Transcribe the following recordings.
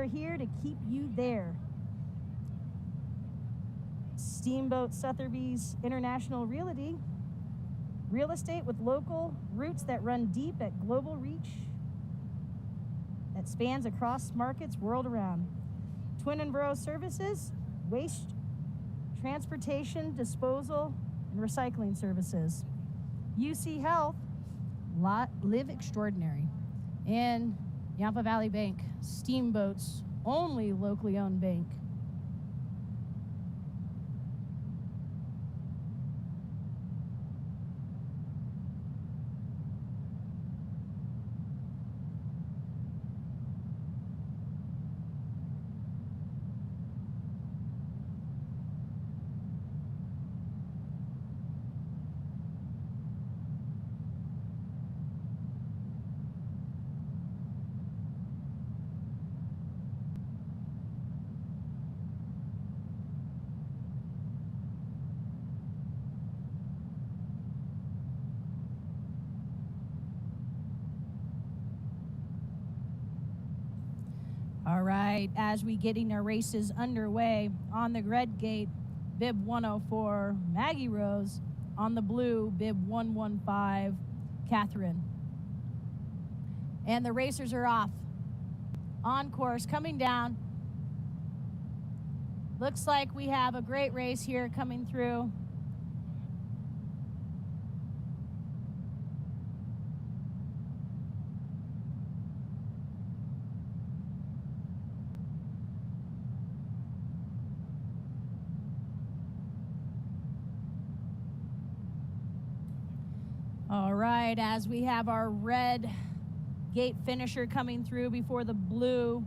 are here to keep you there. Steamboat Sotheby's International Realty. Real estate with local roots that run deep at global reach that spans across markets world around. Twin and Borough Services, waste, transportation, disposal, and recycling services. UC Health, live extraordinary. And Yampa Valley Bank, Steamboat's only locally owned bank. All right, as we getting our races underway, on the red gate, bib 104, Maggie Rose. On the blue, bib 115, Catherine. And the racers are off. On course, coming down. Looks like we have a great race here coming through. All right, as we have our red gate finisher coming through before the blue.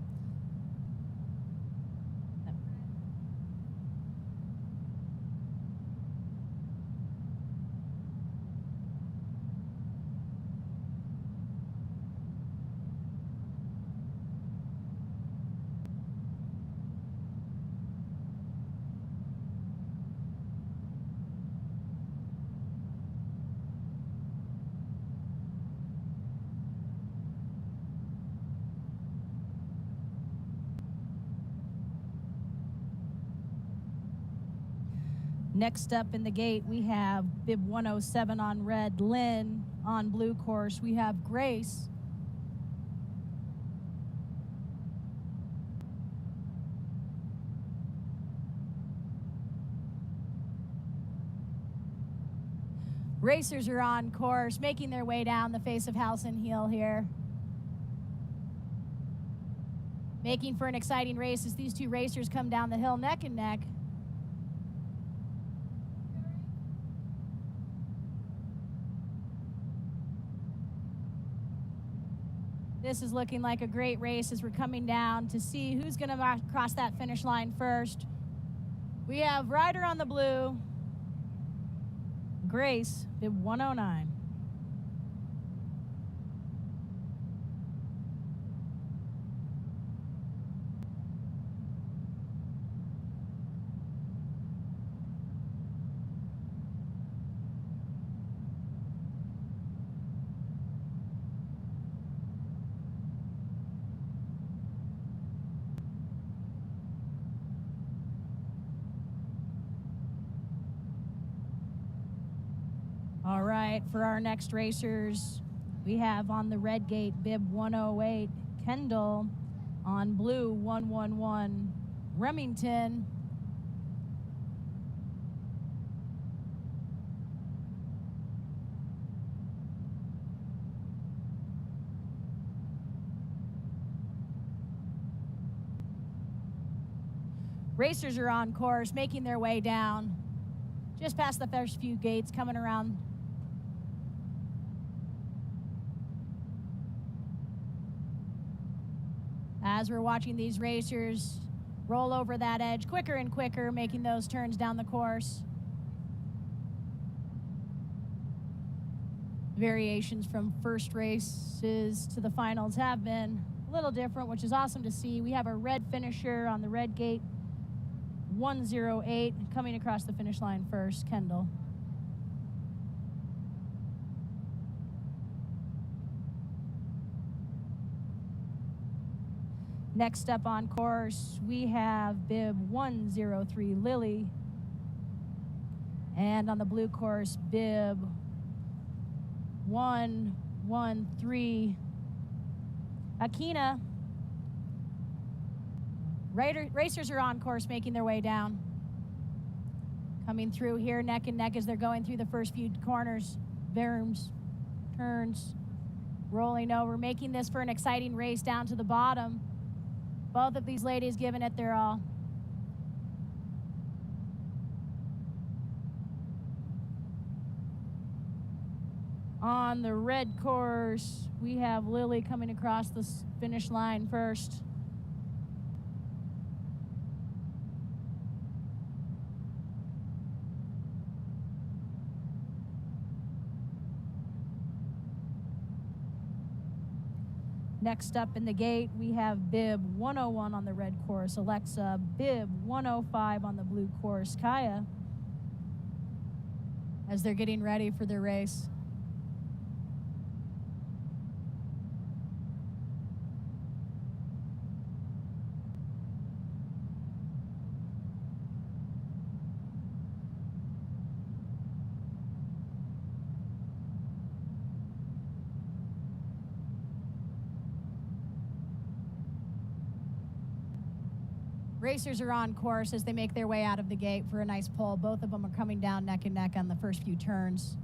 Next up in the gate, we have bib 107 on red, Lynn. On blue course, we have Grace. Racers are on course, making their way down the face of Halcyon Hill here. Making for an exciting race as these two racers come down the hill neck and neck. This is looking like a great race as we're coming down to see who's going to cross that finish line first. We have rider on the blue, Grace, bib 109. All right, for our next racers, we have on the red gate, bib 108, Kendall. On blue, 111, Remington. Racers are on course, making their way down, just past the first few gates, coming around. As we're watching these racers roll over that edge quicker and quicker, making those turns down the course. Variations from first races to the finals have been a little different, which is awesome to see. We have a red finisher on the red gate, 108, coming across the finish line first, Kendall. Next up on course, we have bib 103 Lily. And on the blue course, bib 113 Akina. Racers are on course making their way down. Coming through here neck and neck as they're going through the first few corners, berms, turns, rolling over, making this for an exciting race down to the bottom. Both of these ladies giving it their all. On the red course, we have Lily coming across the finish line first. Next up in the gate, we have bib 101 on the red course, Alexa, bib 105 on the blue course, Kaya, as they're getting ready for their race. Racers are on course as they make their way out of the gate for a nice pull. Both of them are coming down neck and neck on the first few turns.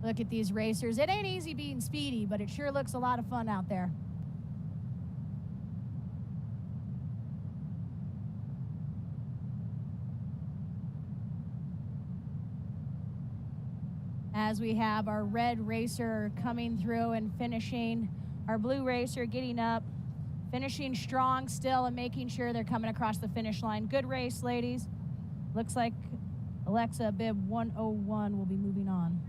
Look at these racers. It ain't easy being speedy, but it sure looks a lot of fun out there. As we have our red racer coming through and finishing, our blue racer getting up, finishing strong still and making sure they're coming across the finish line. Good race, ladies. Looks like Alexa, bib 101, will be moving on.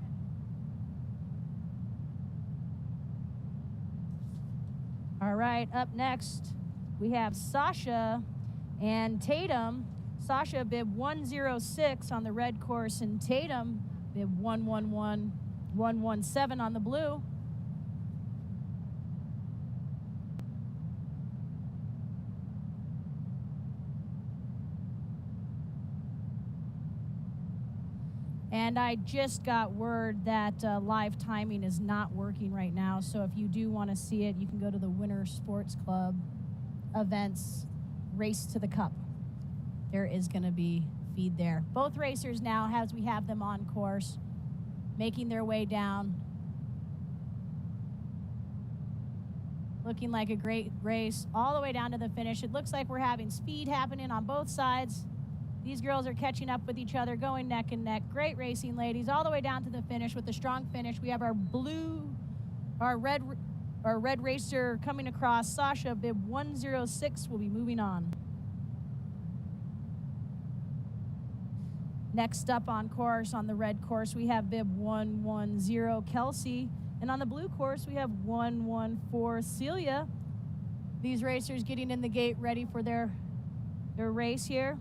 All right, up next, we have Sasha and Tatum. Sasha, bib 106 on the red course, and Tatum, bib 111, 117 on the blue. And I just got word that live timing is not working right now. So if you do want to see it, you can go to the Winter Sports Club events, Race to the Cup. There is going to be feed there. Both racers now, as we have them on course, making their way down. Looking like a great race all the way down to the finish. It looks like we're having speed happening on both sides. These girls are catching up with each other, going neck and neck. Great racing, ladies, all the way down to the finish with a strong finish. We have our red racer coming across. Sasha, bib 106, will be moving on. Next up on course, on the red course, we have bib 110, Kelsey. And on the blue course, we have 114, Celia. These racers getting in the gate ready for their race here.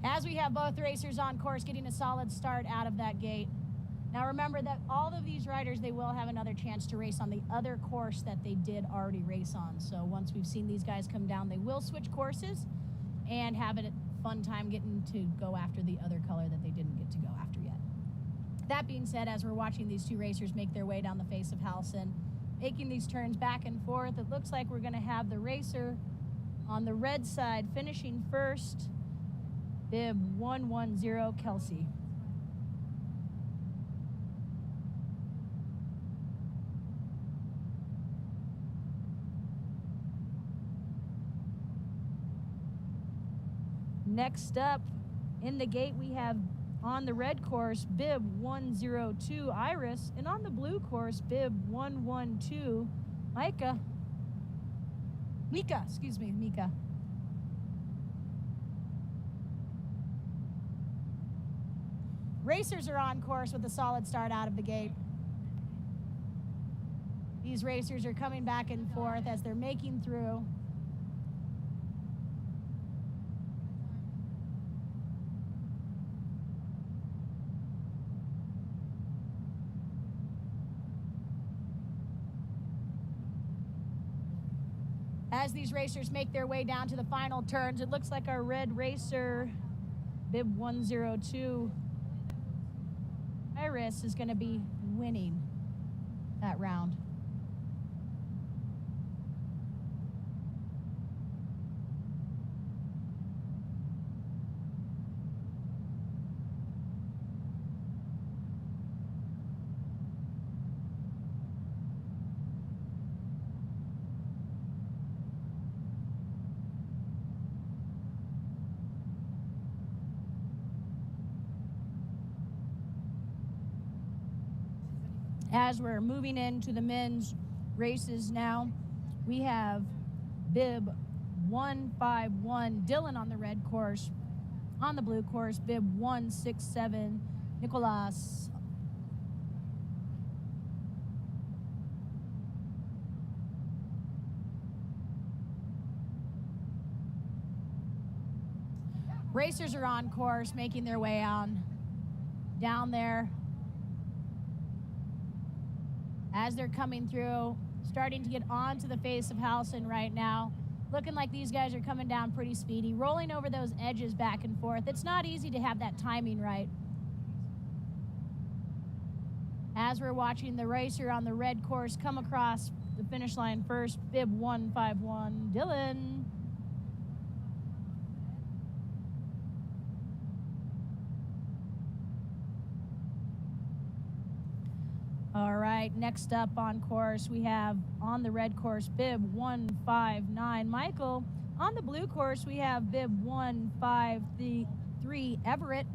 As we have both racers on course getting a solid start out of that gate. Now remember that all of these riders, they will have another chance to race on the other course that they did already race on. So once we've seen these guys come down, they will switch courses and have a fun time getting to go after the other color that they didn't get to go after yet. That being said, as we're watching these two racers make their way down the face of Halcyon, making these turns back and forth, it looks like we're going to have the racer on the red side finishing first, bib 110, Kelsey. Next up in the gate, we have on the red course, bib 102, Iris, and on the blue course, bib 112, Micah. Mika, excuse me, Mika. Racers are on course with a solid start out of the gate. These racers are coming back and forth as they're making through. As these racers make their way down to the final turns, it looks like our red racer, bib 102, Iris, is going to be winning that round. As we're moving into the men's races now, we have bib 151, Dylan, on the red course. On the blue course, bib 167, Nicolas. Racers are on course, making their way on down there. As they're coming through, starting to get onto the face of Halcyon right now. Looking like these guys are coming down pretty speedy, rolling over those edges back and forth. It's not easy to have that timing right. As we're watching the racer on the red course come across the finish line first, bib 151, Dylan. All right, next up on course, we have on the red course, bib 159, Michael. On the blue course, we have bib 153, Everett.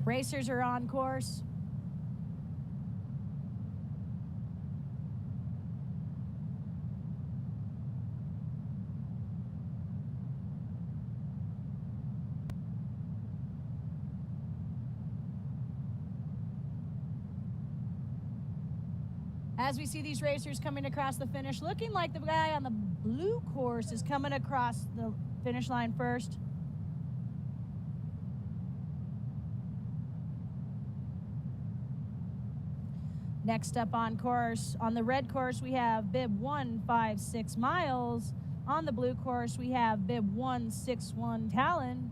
Racers are on course. As we see these racers coming across the finish, looking like the guy on the blue course is coming across the finish line first. Next up on course, on the red course, we have bib 156 Miles. On the blue course, we have bib 161 Talon.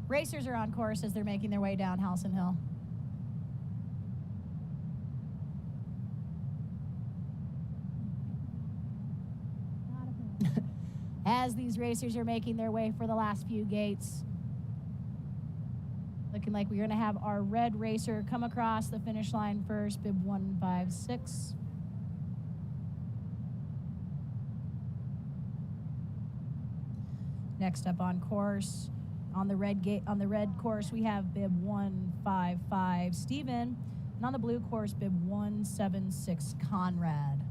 Racers are on course as they're making their way down Halcyon Hill. As these racers are making their way for the last few gates, looking like we're going to have our red racer come across the finish line first, bib 156. Next up on course, on the red course, we have bib 155 Steven, and on the blue course, bib 176 Conrad.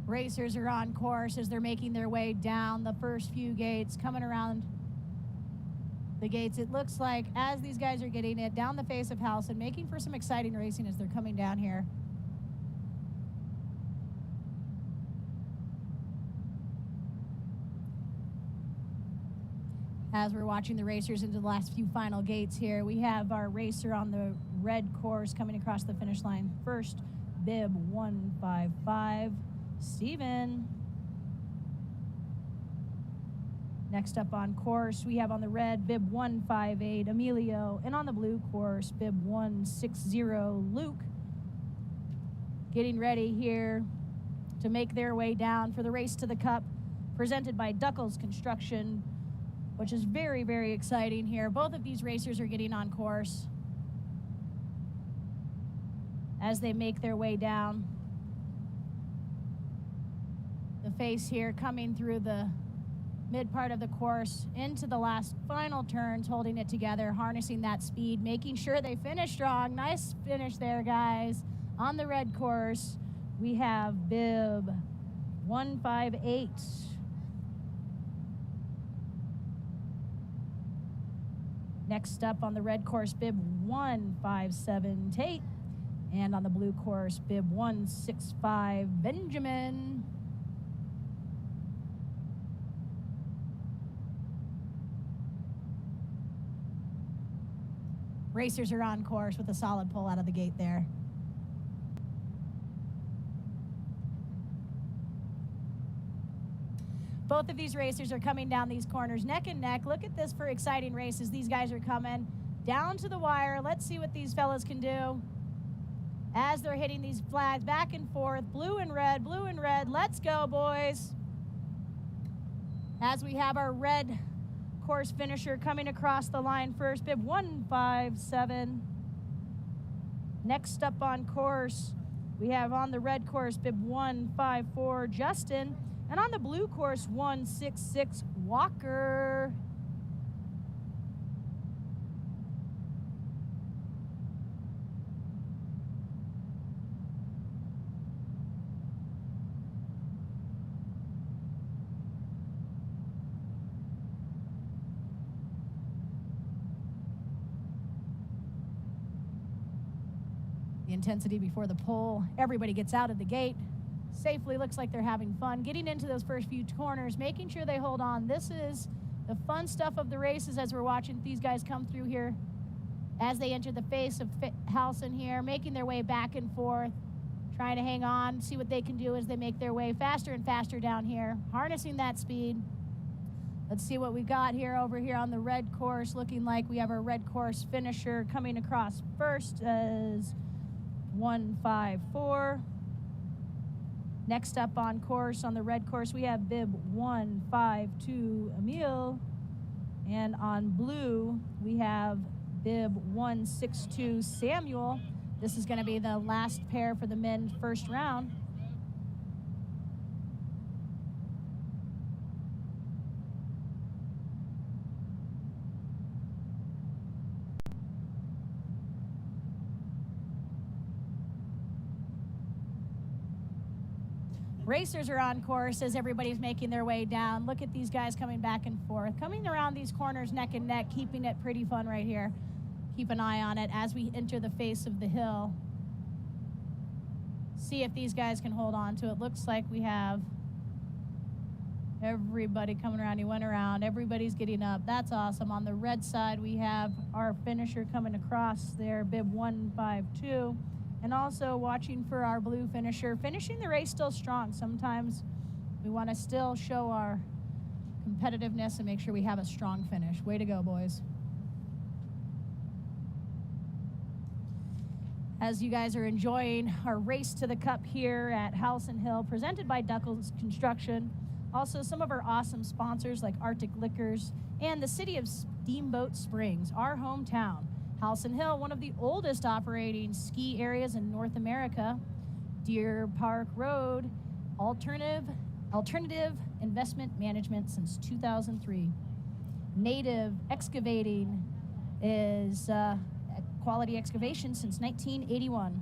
Racers are on course as they're making their way down the first few gates, coming around the gates. It looks like as these guys are getting it down the face of Halcyon, making for some exciting racing as they're coming down here. As we're watching the racers into the last few final gates here, we have our racer on the red course coming across the finish line first, bib 155 Steven. Next up on course, we have on the red, bib 158 Emilio, and on the blue course, bib 160 Luke. Getting ready here to make their way down for the race to the Cup, presented by Duckles Construction, which is very, very exciting here. Both of these racers are getting on course as they make their way down the face here, coming through the mid part of the course into the last final turns, holding it together, harnessing that speed, making sure they finish strong. Nice finish there, guys. On the red course, we have bib 158. Next up on the red course, bib 157 Tate. And on the blue course, bib 165 Benjamin. Racers are on course with a solid pull out of the gate there. Both of these racers are coming down these corners neck and neck. Look at this for exciting races. These guys are coming down to the wire. Let's see what these fellas can do as they're hitting these flags back and forth. Blue and red, blue and red. Let's go, boys. As we have our red course finisher coming across the line first, bib 157. Next up on course, we have on the red course, bib 154 Justin, and on the blue course, 166 Walker. The intensity before the pull. Everybody gets out of the gate safely. Looks like they're having fun getting into those first few corners, making sure they hold on. This is the fun stuff of the races as we're watching these guys come through here as they enter the face of Halcyon here, making their way back and forth, trying to hang on, see what they can do as they make their way faster and faster down here, harnessing that speed. Let's see what we got here over here on the red course. Looking like we have our red course finisher coming across first as 154. Next up on course, on the red course, we have bib 152 Emil. And on blue, we have bib 162 Samuel. This is going to be the last pair for the men first round. Racers are on course as everybody's making their way down. Look at these guys coming back and forth, coming around these corners neck and neck, keeping it pretty fun right here. Keep an eye on it as we enter the face of the hill. See if these guys can hold on to it. Looks like we have everybody coming around. He went around. Everybody's getting up. That's awesome. On the red side, we have our finisher coming across there, bib 152. And also watching for our blue finisher, finishing the race still strong. Sometimes we want to still show our competitiveness and make sure we have a strong finish. Way to go, boys. As you guys are enjoying our race to the cup here at Halcyon Hill, presented by Duckles Construction. Also, some of our awesome sponsors like Arctic Liquors and the city of Steamboat Springs, our hometown. Halcyon Hill, one of the oldest operating ski areas in North America. Deer Park Road, alternative investment management since 2003. Native Excavating is quality excavation since 1981.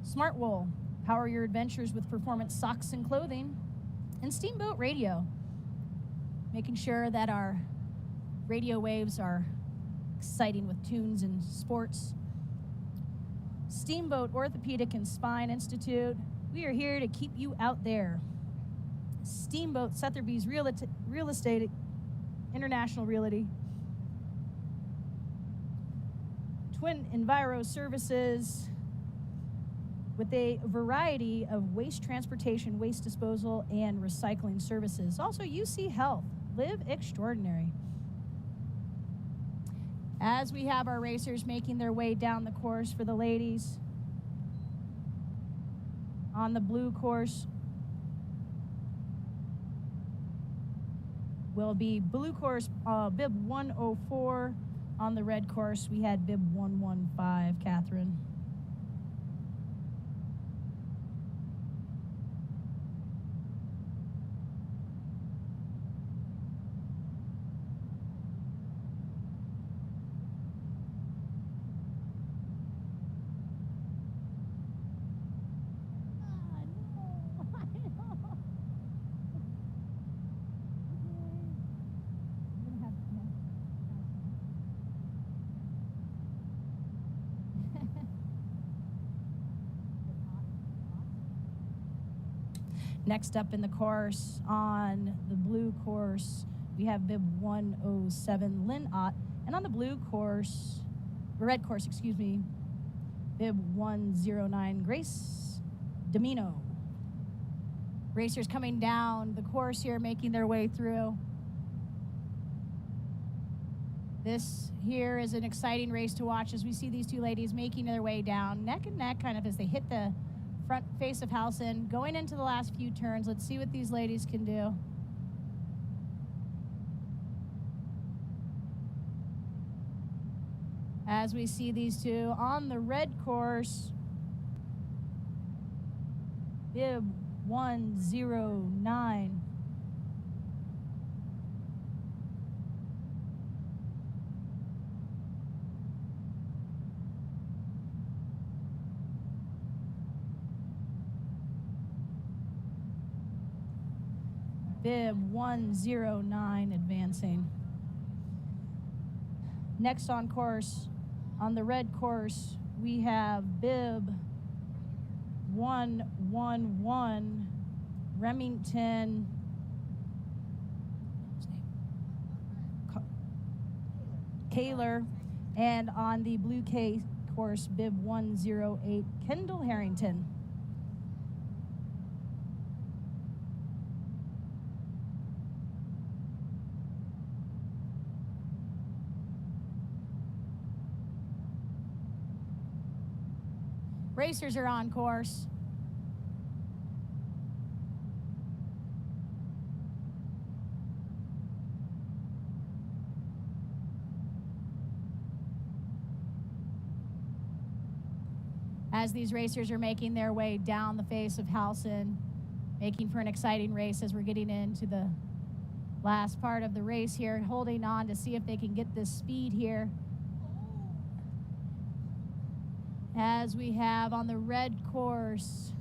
Smart Wool, power your adventures with performance socks and clothing. And Steamboat Radio, making sure that our radio waves are exciting with tunes and sports. Steamboat Orthopedic and Spine Institute, we are here to keep you out there. Steamboat Sotheby's Real Estate International Realty. Twin Enviro Services, with a variety of waste transportation, waste disposal, and recycling services. Also, UC Health, live extraordinary. As we have our racers making their way down the course for the ladies, on the blue course will be blue course bib 104. On the red course, we had bib 115, Catherine. Next up in the course, on the blue course, we have bib 107, Lynn Ott. And on the blue course, the red course, excuse me, bib 109, Grace Domino. Racers coming down the course here, making their way through. This here is an exciting race to watch as we see these two ladies making their way down, neck and neck, kind of as they hit the front face of Halcyon, going into the last few turns. Let's see what these ladies can do. As we see these two on the red course, bib 109. Bib 109 advancing. Next on course, on the red course, we have bib 111, Remington Kaler, and on the blue K course, bib 108, Kendall Harrington. Racers are on course. as these racers are making their way down the face of Halcyon, making for an exciting race as we're getting into the last part of the race here, holding on to see if they can get this speed here. As we have on the red course,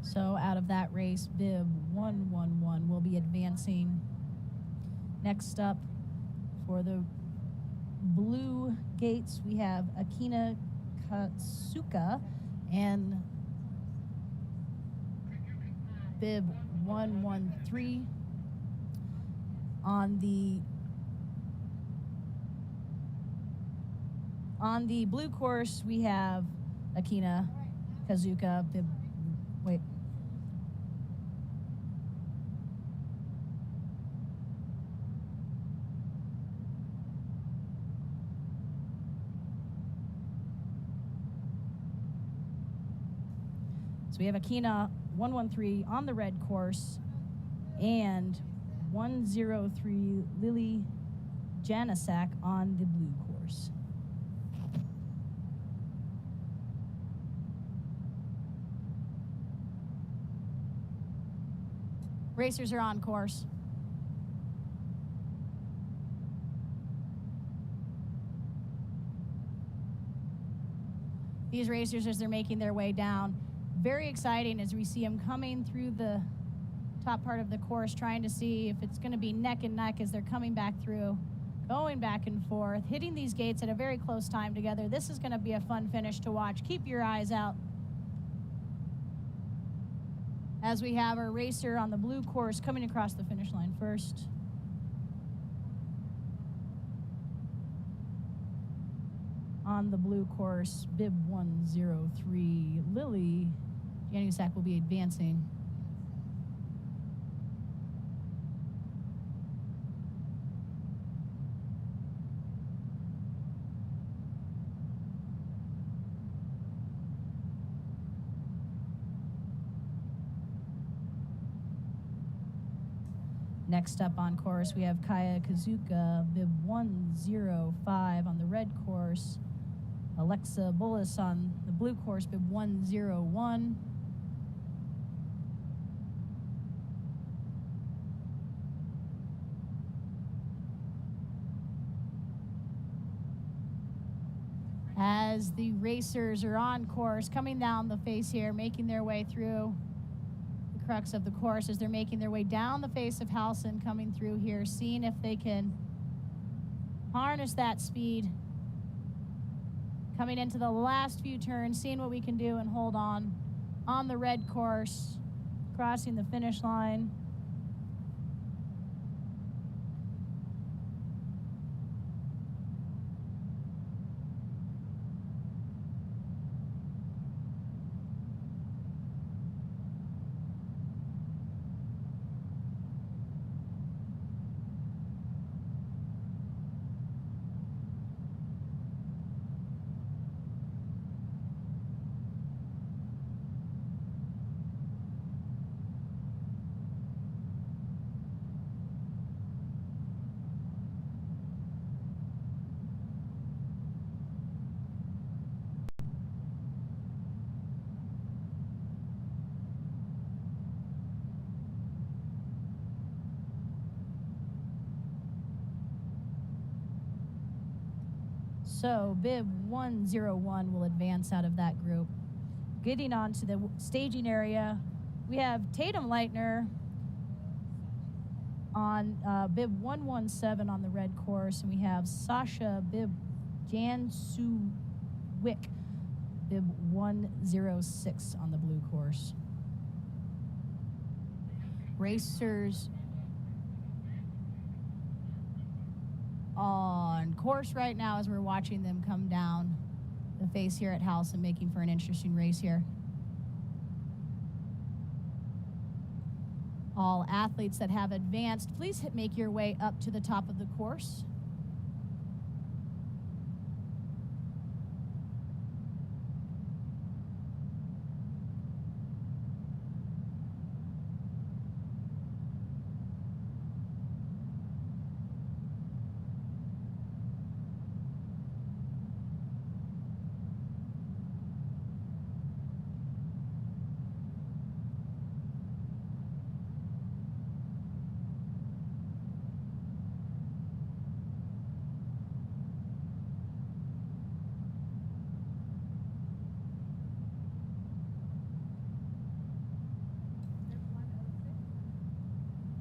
so out of that race, bib 111 will be advancing. Next up for the blue gates, we have Akina Katsuka and bib 113. On the blue course, we have Akina Kazuka, bib, wait. So we have Akina 113 on the red course and 103 Lily Janasak on the blue course. Racers are on course. These racers, as they're making their way down, very exciting as we see them coming through the top part of the course, trying to see if it's going to be neck and neck as they're coming back through, going back and forth, hitting these gates at a very close time together. This is going to be a fun finish to watch. Keep your eyes out as we have our racer on the blue course coming across the finish line first. On the blue course, bib 103, Lily Janusak will be advancing. Next up on course, we have Kaya Kazuka, bib 105 on the red course. Alexa Bullis on the blue course, bib 101. As the racers are on course, coming down the face here, making their way through the crux of the course as they're making their way down the face of Halcyon, coming through here, seeing if they can harness that speed. Coming into the last few turns, seeing what we can do and hold on the red course, crossing the finish line. So bib 101 will advance out of that group. getting onto the staging area, we have Tatum Leitner on bib 117 on the red course, and we have Sasha bib Jansuwick bib 106 on the blue course. Racers on course right now as we're watching them come down the face here at House and making for an interesting race here. All athletes that have advanced, please make your way up to the top of the course.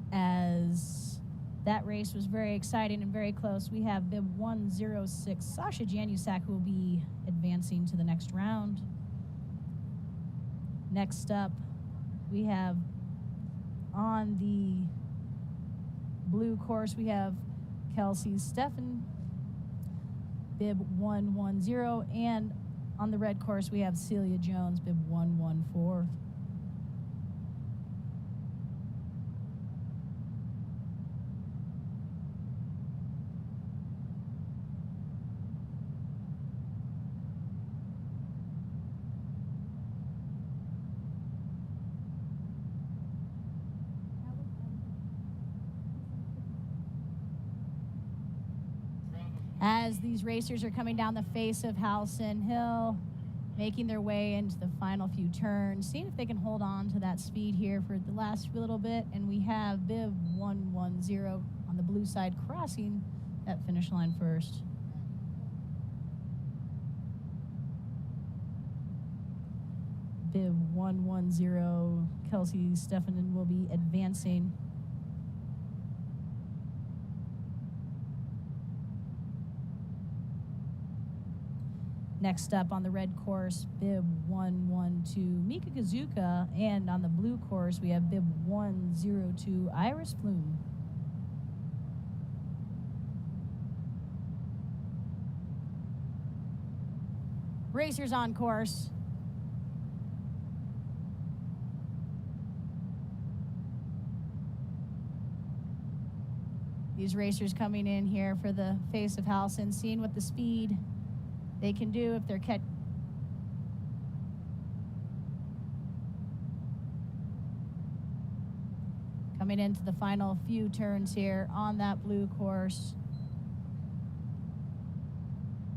As that race was very exciting and very close, we have bib 106, Sasha Janusak, who will be advancing to the next round. Next up, we have on the blue course, we have Kelsey Steffen, bib 110, and on the red course, we have Celia Jones, bib 114. As these racers are coming down the face of Howson Hill, making their way into the final few turns, seeing if they can hold on to that speed here for the last little bit. And we have bib 110 on the blue side crossing that finish line first. Bib 110, Kelsey Steffen will be advancing. Next up on the red course, bib 112, Mika Kazuka, and on the blue course, we have bib 102, Iris Flume. Racers on course. These racers coming in here for the face of Howson, seeing what the speed they can do if they're coming into the final few turns here on that blue course.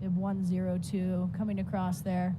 Bib 102 coming across there.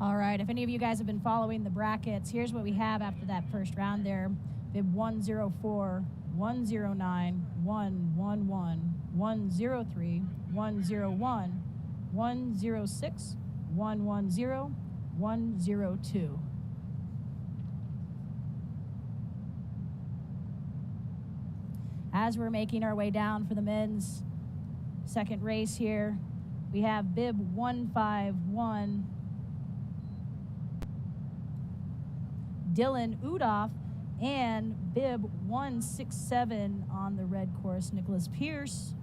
All right, if any of you guys have been following the brackets, here's what we have after that first round there. Bib 104, 109, 111, 103, 101, 106, 110, 102. As we're making our way down for the men's second race here, we have bib 151, Dylan Udoff, And bib 167 on the red course, Nicholas Pierce.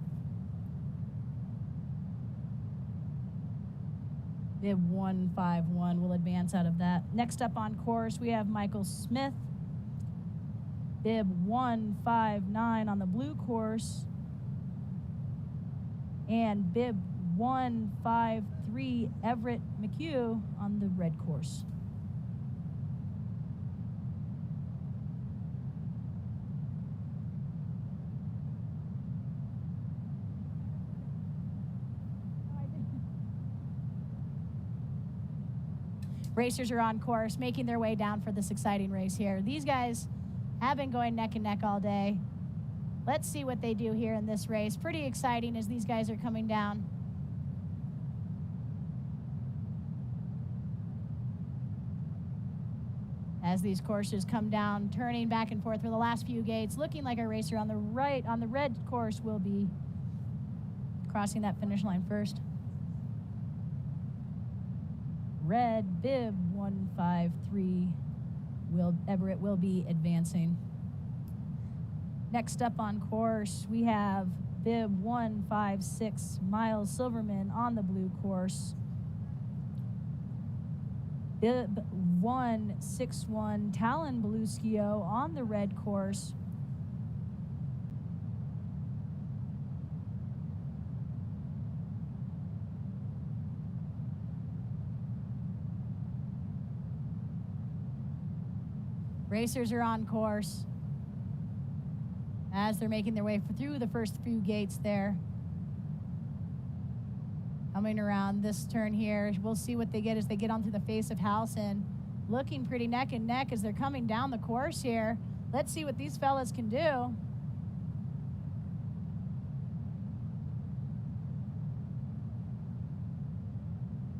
Bib 151 will advance out of that. Next up on course, we have Michael Smith. Bib 159 on the blue course. And bib 153, Everett McHugh on the red course. Racers are on course, making their way down for this exciting race here. These guys have been going neck and neck all day. Let's see what they do here in this race. Pretty exciting as these guys are coming down. As these courses come down, turning back and forth for the last few gates, looking like our racer on the right, on the red course, will be crossing that finish line first. Red bib 153, Everett will be advancing. Next up on course, we have bib 156, Miles Silverman on the blue course. Bib 161, Talon Beluskio on the red course. Racers are on course as they're making their way through the first few gates there. Coming around this turn here, we'll see what they get as they get onto the face of house and looking pretty neck and neck as they're coming down the course here. Let's see what these fellas can do.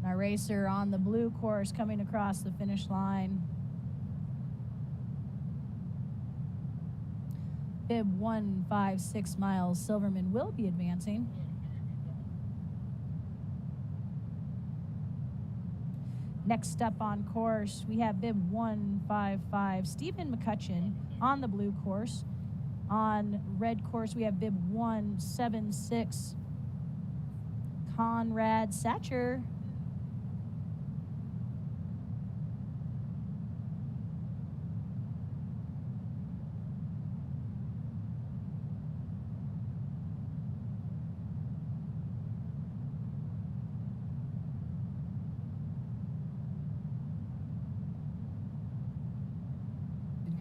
Our racer on the blue course coming across the finish line. Bib 156, Miles Silverman will be advancing. Next up on course, we have bib 155, Stephen McCutcheon on the blue course. On red course, we have bib 176, Conrad Satcher.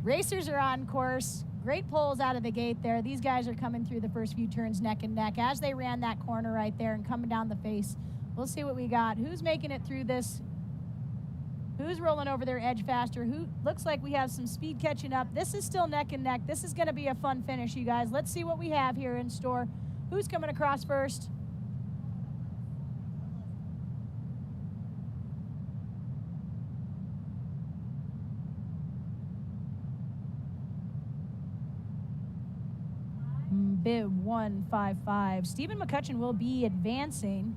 Racers are on course. Great pulls out of the gate there. These guys are coming through the first few turns neck and neck as they ran that corner right there and coming down the face. We'll see what we got. Who's making it through this? Who's rolling over their edge faster? Who looks like we have some speed catching up. This is still neck and neck. This is going to be a fun finish, you guys. Let's see what we have here in store. Who's coming across first? Bib 155. Stephen McCutcheon will be advancing.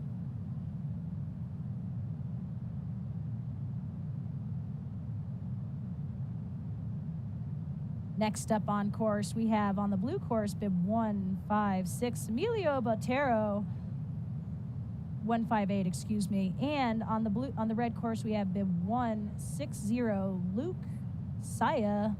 Next up on course, we have on the blue course, bib 156, Emilio Botero, 158, excuse me. And on the red course, we have bib 160, Luke Saya.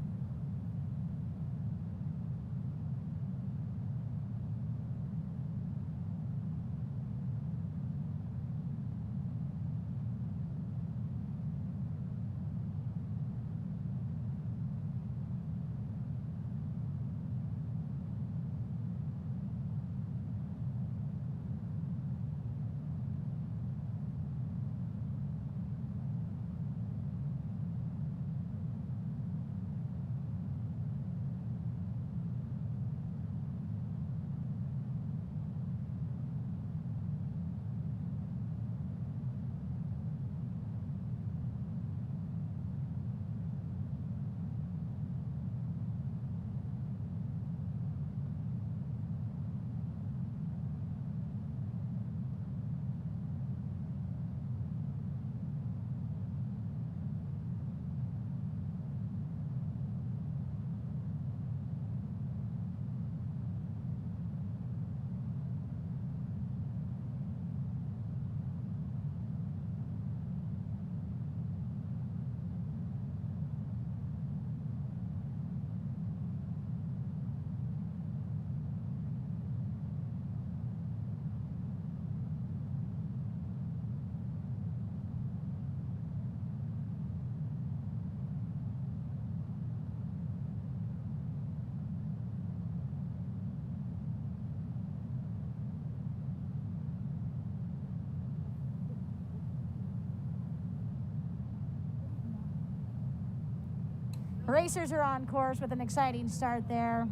Racers are on course with an exciting start there.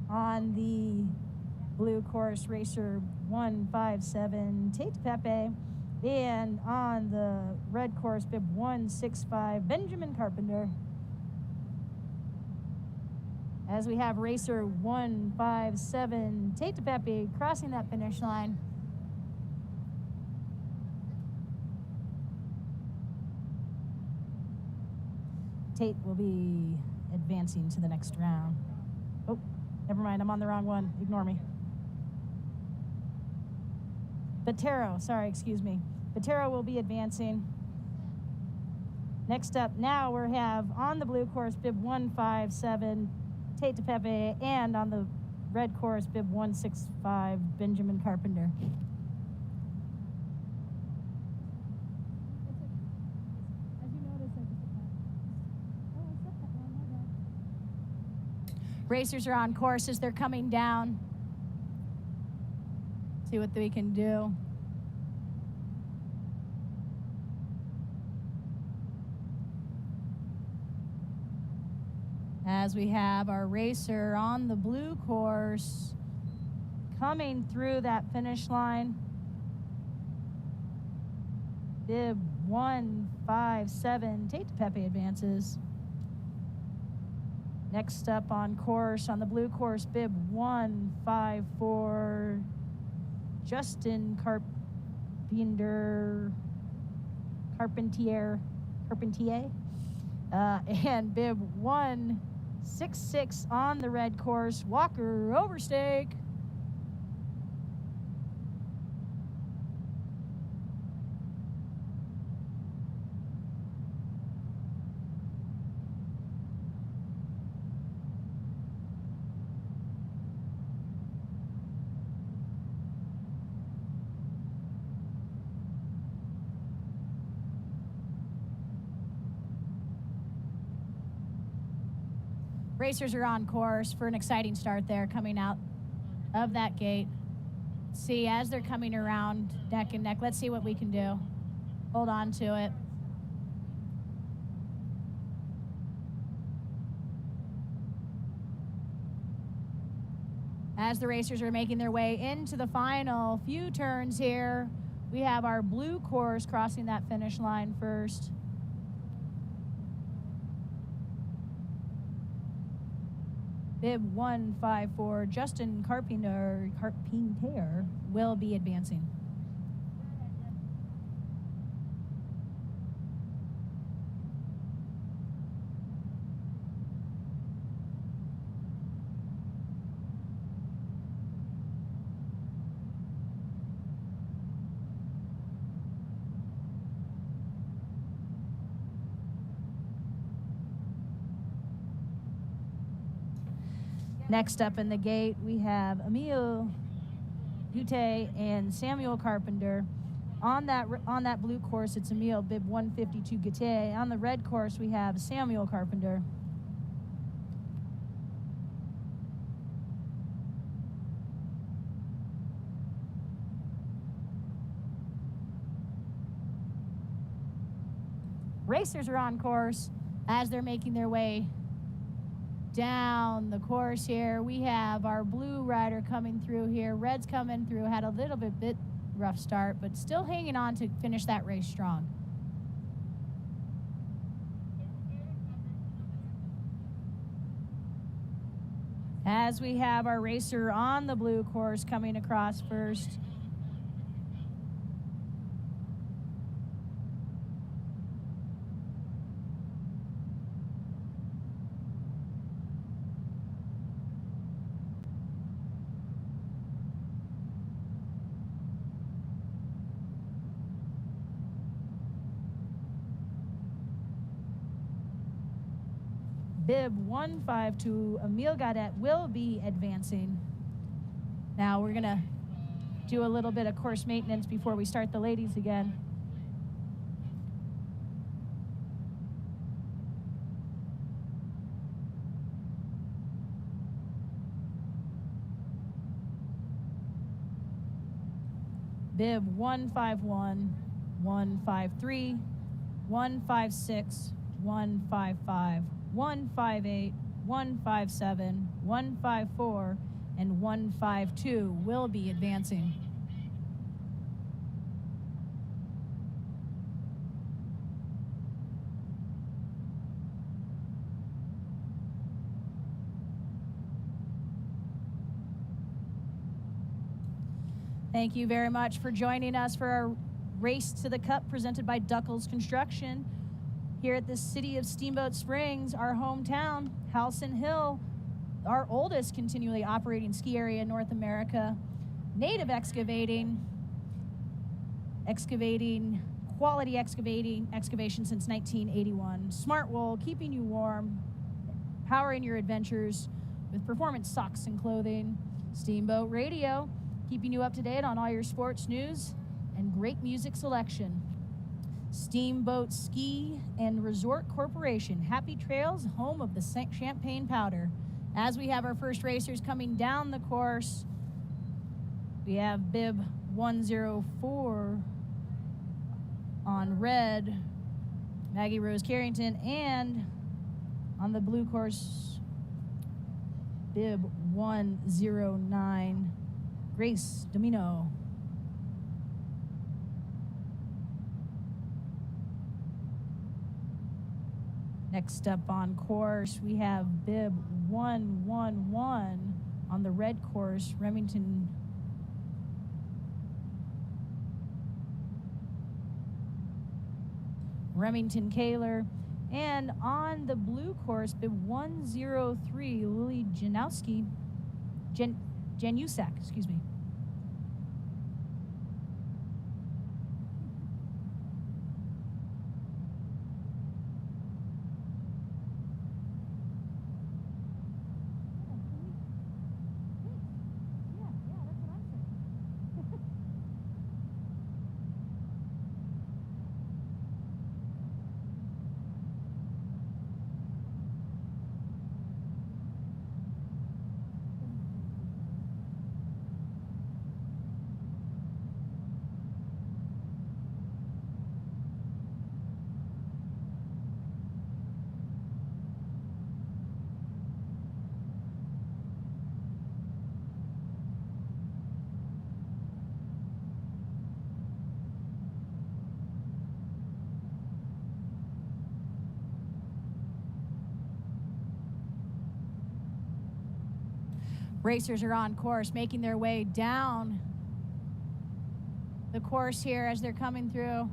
On the blue course, racer 157, Tate Pepe. And on the red course, bib 165, Benjamin Carpenter. As we have racer 157, Tate Pepe, crossing that finish line. Tate will be advancing to the next round. Oh, never mind, I'm on the wrong one. Ignore me. Botero, sorry, excuse me. Botero will be advancing. Next up, now we have on the blue course, bib 157, Tate Pepe, and on the red course, bib 165, Benjamin Carpenter. Racers are on course as they're coming down. See what we can do. As we have our racer on the blue course coming through that finish line. Bib 157, Tate Pepe advances. Next up on course, on the blue course, bib 154, Justin Carpentier, and bib 166 on the red course, Walker Overstake. Racers are on course for an exciting start there coming out of that gate. See, as they're coming around neck and neck, let's see what we can do. Hold on to it. As the racers are making their way into the final few turns here, we have our blue course crossing that finish line first. Bib 154, Justin Carpentier will be advancing. Next up in the gate, we have Emil Gute and Samuel Carpenter. On that blue course, it's Emil, bib 152 Gute. On the red course, we have Samuel Carpenter. Racers are on course as they're making their way down the course here. We have our blue rider coming through here. Red's coming through, had a little bit rough start, but still hanging on to finish that race strong. As we have our racer on the blue course coming across first. Bib 152, Emil Gaudet will be advancing. Now we're gonna do a little bit of course maintenance before we start the ladies again. bib 151, 153, 156, 155, 158, 157, 154, and 152 will be advancing. Thank you very much for joining us for our Race to the Cup presented by Duckles Construction. Here at the City of Steamboat Springs, our hometown, Halcyon Hill, our oldest continually operating ski area in North America. Native Excavating, quality excavation since 1981. Smart Wool, keeping you warm, powering your adventures with performance socks and clothing. Steamboat Radio, keeping you up to date on all your sports news and great music selection. Steamboat Ski and Resort Corporation, Happy Trails, home of the Champagne Powder. As we have our first racers coming down the course, we have bib 104 on red, Maggie Rose Carrington, and on the blue course, bib 109, Grace Domino. Next up on course, we have bib 111 on the red course, Remington Kaler. And on the blue course, bib 103, Lily Janowski, Janusak, excuse me. Racers are on course, making their way down the course here as they're coming through.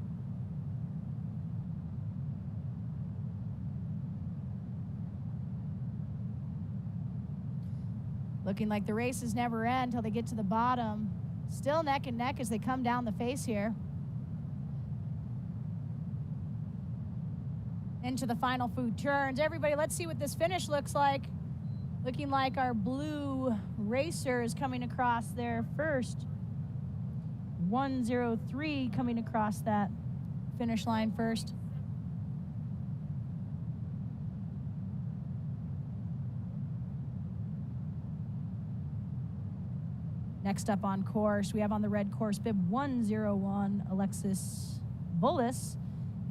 Looking like the races never end until they get to the bottom. Still neck and neck as they come down the face here. Into the final few turns. Everybody, let's see what this finish looks like. Looking like our blue racer is coming across there first. 103 coming across that finish line first. Next up on course, we have on the red course, bib 101, Alexis Bullis.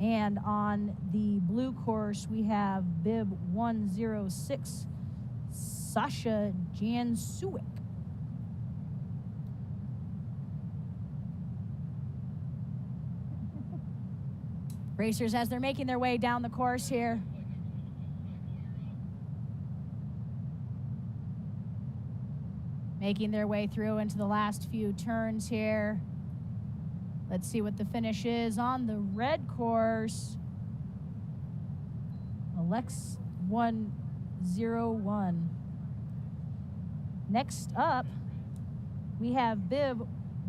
And on the blue course, we have bib 106, Sasha Jansuik. Racers, as they're making their way down the course here. Making their way through into the last few turns here. Let's see what the finish is on the red course. Alex 101. Next up, we have bib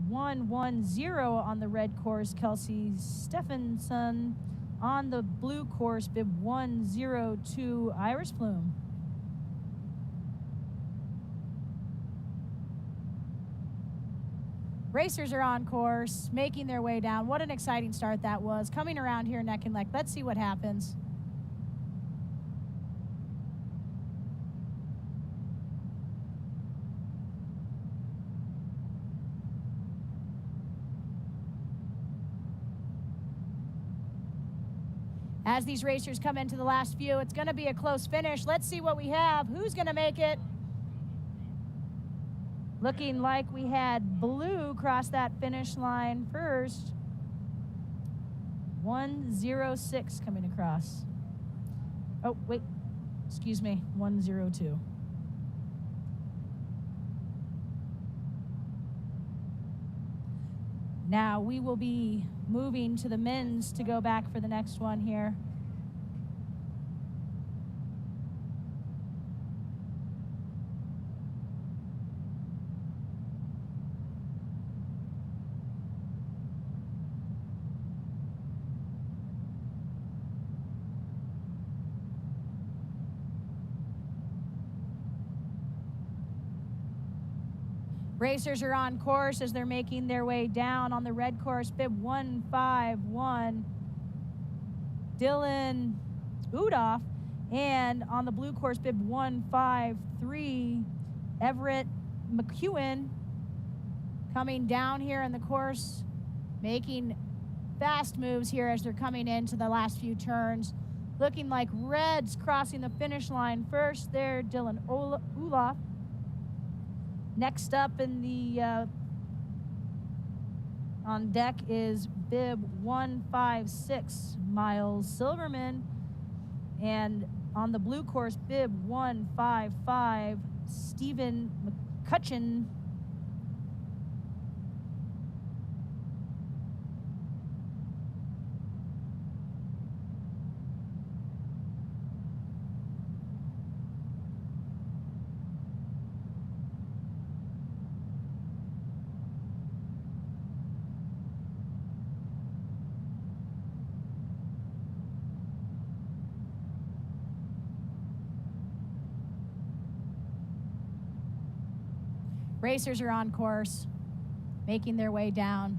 110 on the red course, Kelsey Stephenson. On the blue course, bib 102, Iris Plume. Racers are on course, making their way down. What an exciting start that was. Coming around here neck and neck. Let's see what happens. As these racers come into the last few, it's going to be a close finish. Let's see what we have. Who's going to make it? Looking like we had blue cross that finish line first. 106 coming across. Oh, wait. Excuse me. 102. Now we will be moving to the men's to go back for the next one here. Racers are on course as they're making their way down on the red course. Bib 151, Dylan Udoff. And on the blue course, bib 153, Everett McEwen, coming down here in the course, making fast moves here as they're coming into the last few turns. Looking like reds crossing the finish line first there, Dylan Udoff. Next up in the on deck is bib 156, Miles Silverman. And on the blue course, bib 155, Stephen McCutcheon. Racers are on course, making their way down.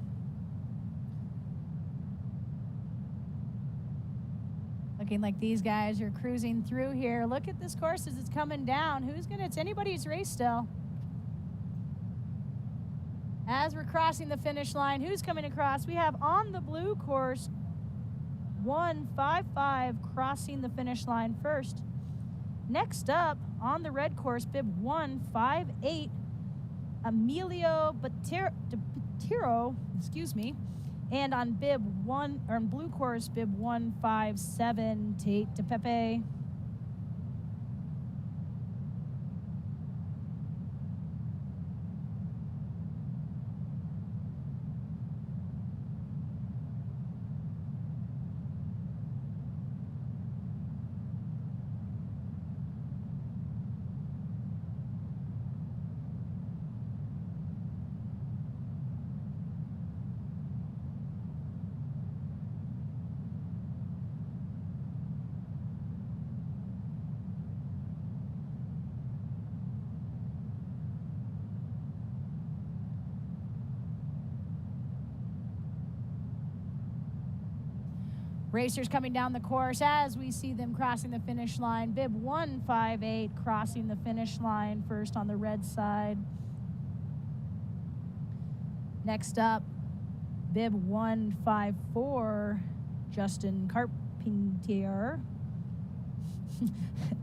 Looking like these guys are cruising through here. Look at this course as it's coming down. It's anybody's race still. As we're crossing the finish line, who's coming across? We have on the blue course, 155 crossing the finish line first. Next up, on the red course, bib 158, Emilio Batiro, and on blue course, bib 157, Tate DePepe. Racers coming down the course as we see them crossing the finish line. Bib 158 crossing the finish line first on the red side. Next up, bib 154, Justin Carpentier.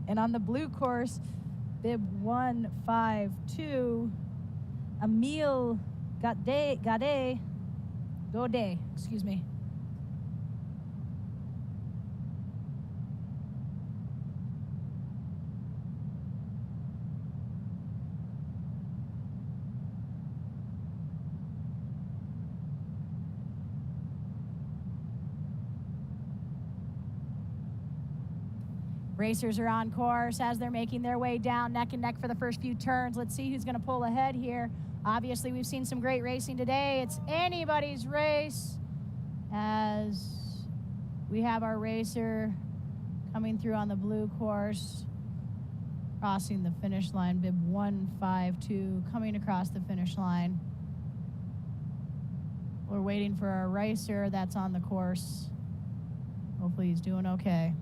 And on the blue course, bib 152, Emile Gaudet. Racers are on course as they're making their way down neck and neck for the first few turns. Let's see who's going to pull ahead here. Obviously, we've seen some great racing today. It's anybody's race as we have our racer coming through on the blue course, crossing the finish line, bib 152, coming across the finish line. We're waiting for our racer that's on the course. Hopefully he's doing okay.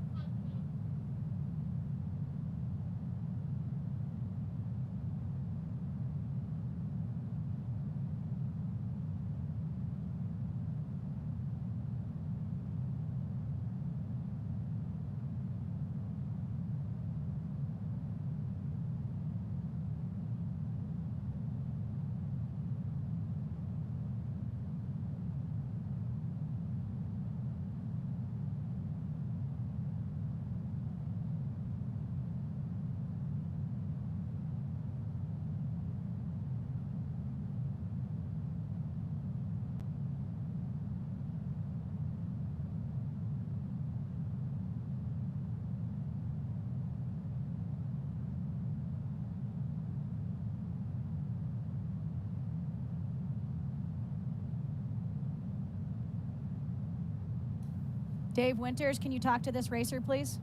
Dave Winters, can you talk to this racer, please?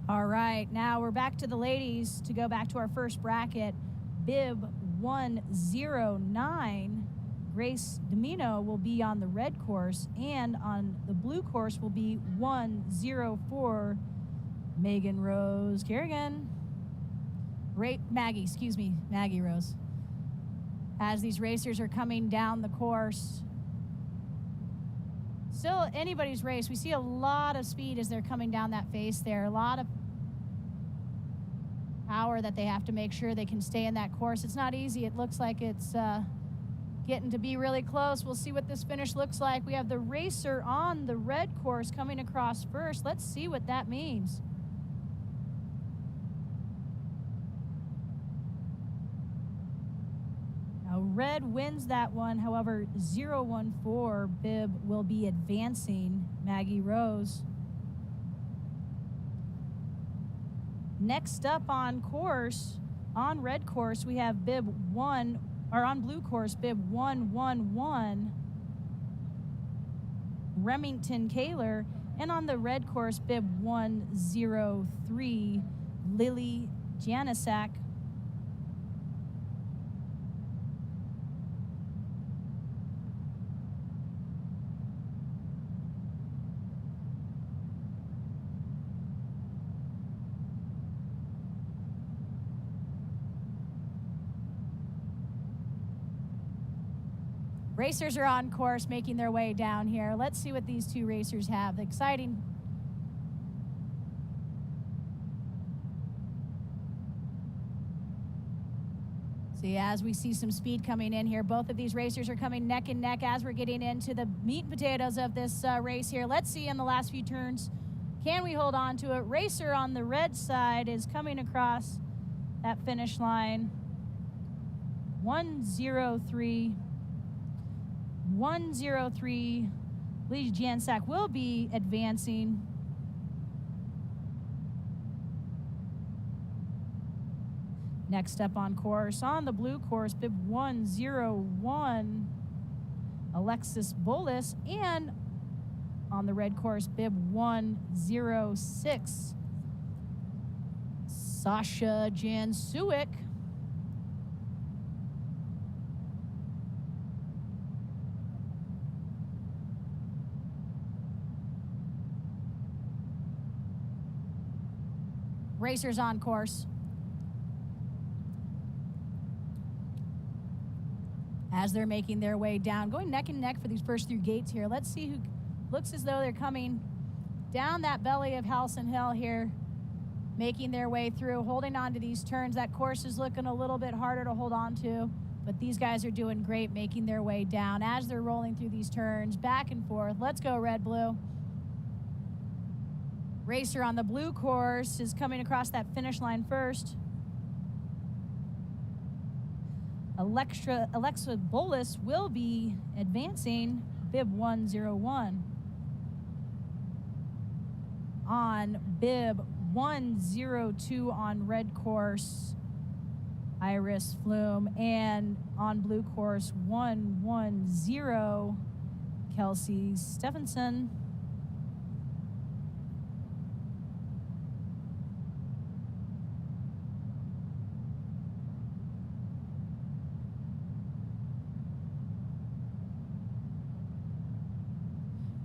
All right, now we're back to the ladies to go back to our first bracket. Bib 109, Grace Domino will be on the red course, and on the blue course will be 104, Megan Rose Kerrigan. Maggie Rose. As these racers are coming down the course, still anybody's race. We see a lot of speed as they're coming down that face there. A lot of power that they have to make sure they can stay in that course. It's not easy. It looks like it's getting to be really close. We'll see what this finish looks like. We have the racer on the red course coming across first. Let's see what that means. Now, red wins that one. However, 014 bib will be advancing Maggie Rose. Next up on course, on red course, we have bib 1, or on blue course, bib 111, Remington Kaler, and on the red course, bib 103, Lily Janisak. Racers are on course, making their way down here. Let's see what these two racers have. Exciting. See, as we see some speed coming in here, both of these racers are coming neck and neck as we're getting into the meat and potatoes of this race here. Let's see in the last few turns, can we hold on to it? Racer on the red side is coming across that finish line. 103. 103, Lee Jansak will be advancing. Next up on course, on the blue course, bib 101, Alexis Bolus, and on the red course, bib 106, Sasha Jansuik. Racers on course. As they're making their way down, going neck and neck for these first three gates here. Let's see who looks as though they're coming down that belly of Halcyon Hill here, making their way through, holding on to these turns. That course is looking a little bit harder to hold on to, but these guys are doing great making their way down as they're rolling through these turns, back and forth. Let's go, red, blue. Racer on the blue course is coming across that finish line first. Alexa Bolus will be advancing, bib 101. on bib 102 on red course, Iris Flume, and on blue course 110, Kelsey Stephenson.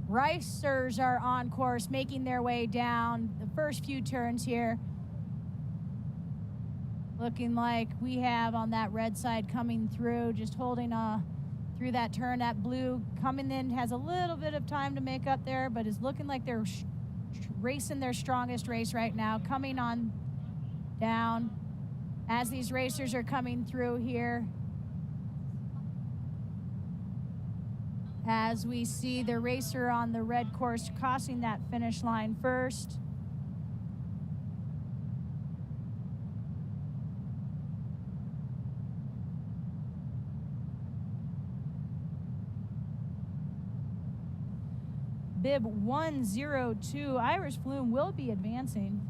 Racers are on course, making their way down the first few turns here. Looking like we have on that red side coming through, just holding through that turn. That blue coming in has a little bit of time to make up there, but is looking like they're racing their strongest race right now, coming on down as these racers are coming through here. As we see the racer on the red course crossing that finish line first. Bib 102, Irish Flume will be advancing.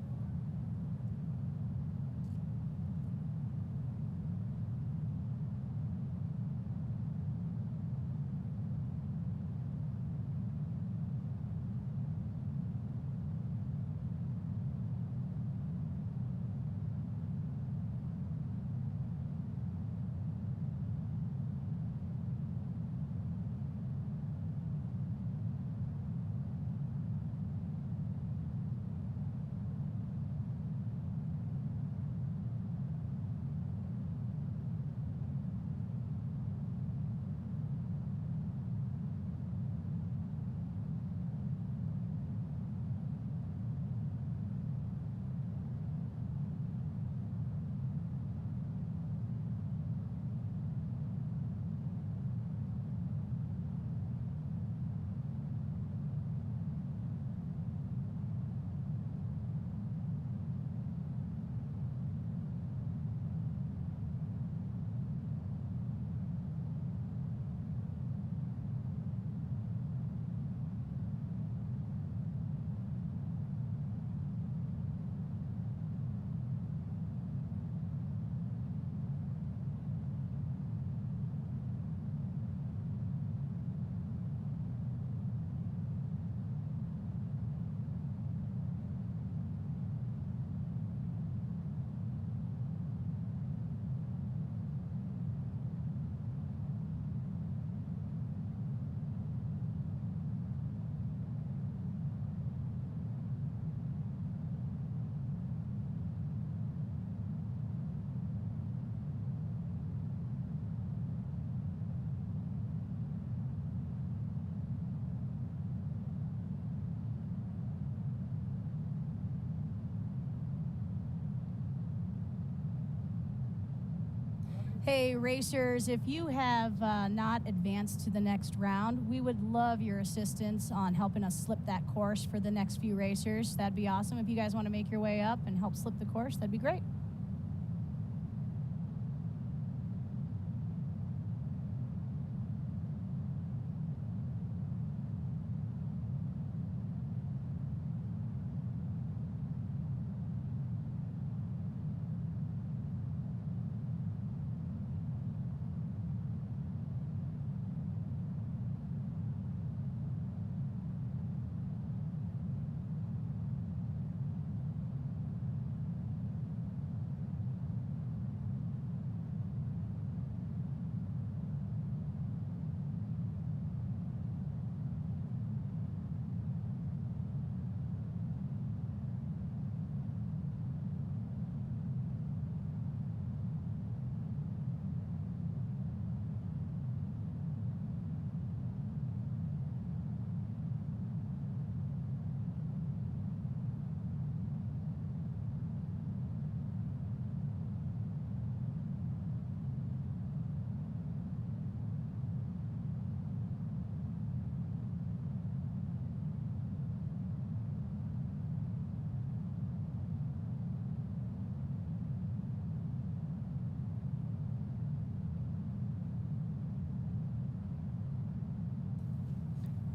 Hey racers, if you have not advanced to the next round, we would love your assistance on helping us slip that course for the next few racers. That'd be awesome. If you guys want to make your way up and help slip the course, that'd be great.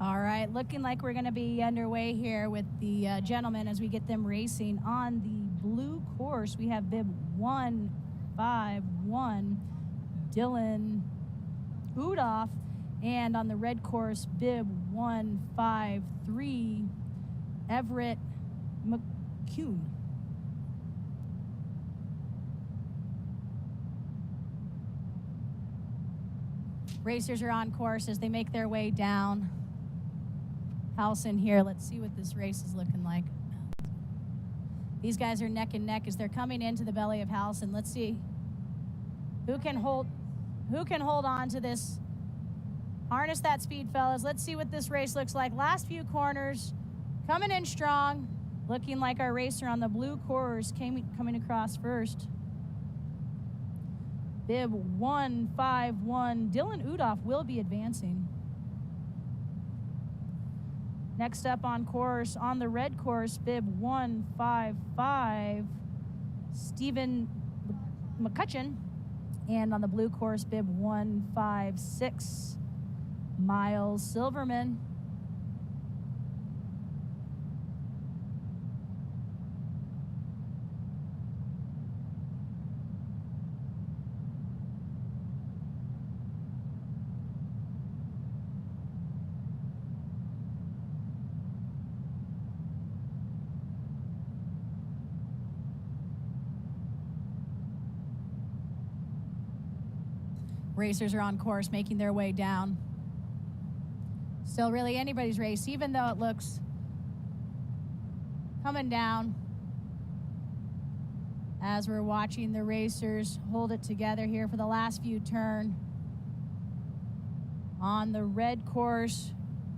All right, looking like we're going to be underway here with the gentlemen as we get them racing on the blue course. We have bib 151, Dylan Udoff, and on the red course, bib 153, Everett McCune. Racers are on course as they make their way down Halcyon here. Let's see what this race is looking like. These guys are neck and neck as they're coming into the belly of Halcyon. Let's see who can hold on to this. Harness that speed, fellas. Let's see what this race looks like. Last few corners, coming in strong. Looking like our racer on the blue course coming across first. Bib 151, Dylan Udoff will be advancing. Next up on course, on the red course, bib 155, Stephen McCutcheon. And on the blue course, bib 156, Miles Silverman. Racers are on course, making their way down. Still really anybody's race, even though it looks coming down as we're watching the racers hold it together here for the last few turn. On the red course,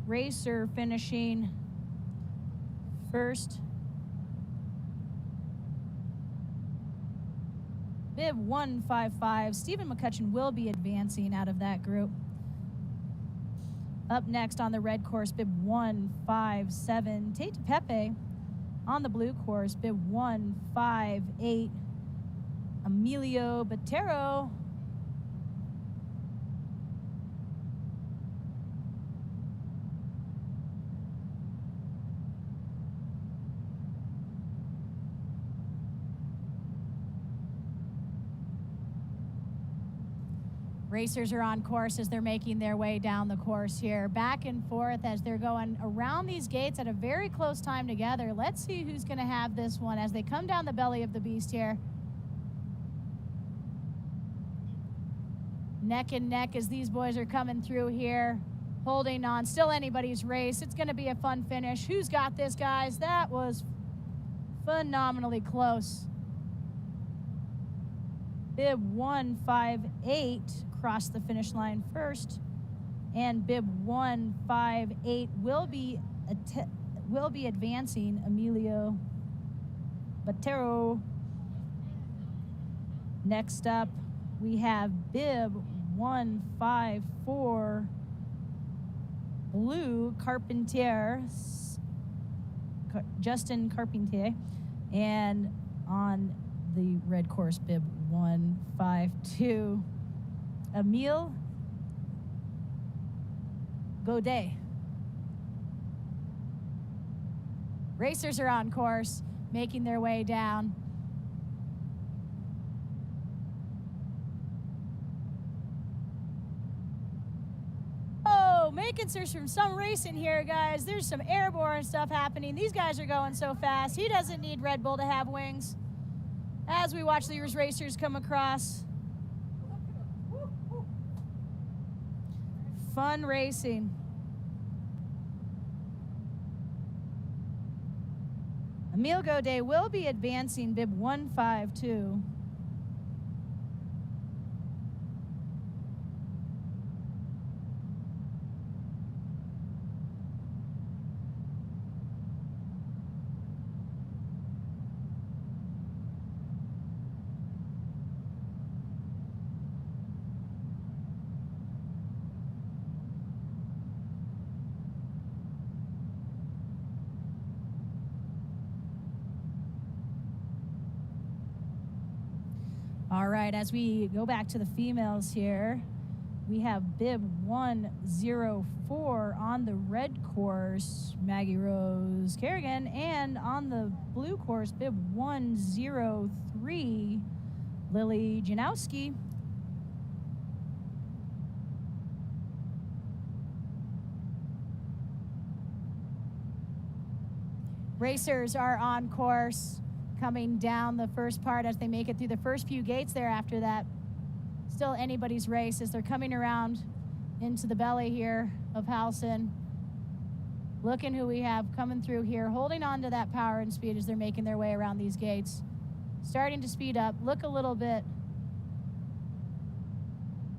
racer finishing first. Bib 155, Stephen McCutcheon will be advancing out of that group. Up next on the red course, bib 157, Tate Pepe. On the blue course, bib 158, Emilio Botero. Racers are on course as they're making their way down the course here, back and forth as they're going around these gates at a very close time together. Let's see who's going to have this one as they come down the belly of the beast here. Neck and neck as these boys are coming through here, holding on. Still anybody's race. It's going to be a fun finish. Who's got this, guys? That was phenomenally close. Bib 158 crossed the finish line first, and bib 158 will be advancing Emilio Botero. Next up, we have bib 154 Blue Carpentier, Justin Carpentier, and on the red course, bib 152 Emile Godet. Racers are on course, making their way down. Oh, making search from some racing here, guys. There's some airborne stuff happening. These guys are going so fast. He doesn't need Red Bull to have wings. As we watch these racers come across. Fun racing. Emile Godet will be advancing bib 152. All right, as we go back to the females here, we have bib 104 on the red course, Maggie Rose Kerrigan, and on the blue course, bib 103, Lily Janowski. Racers are on course, coming down the first part as they make it through the first few gates there after that. Still anybody's race as they're coming around into the belly here of Halcyon. Looking who we have coming through here, holding on to that power and speed as they're making their way around these gates. Starting to speed up, look a little bit.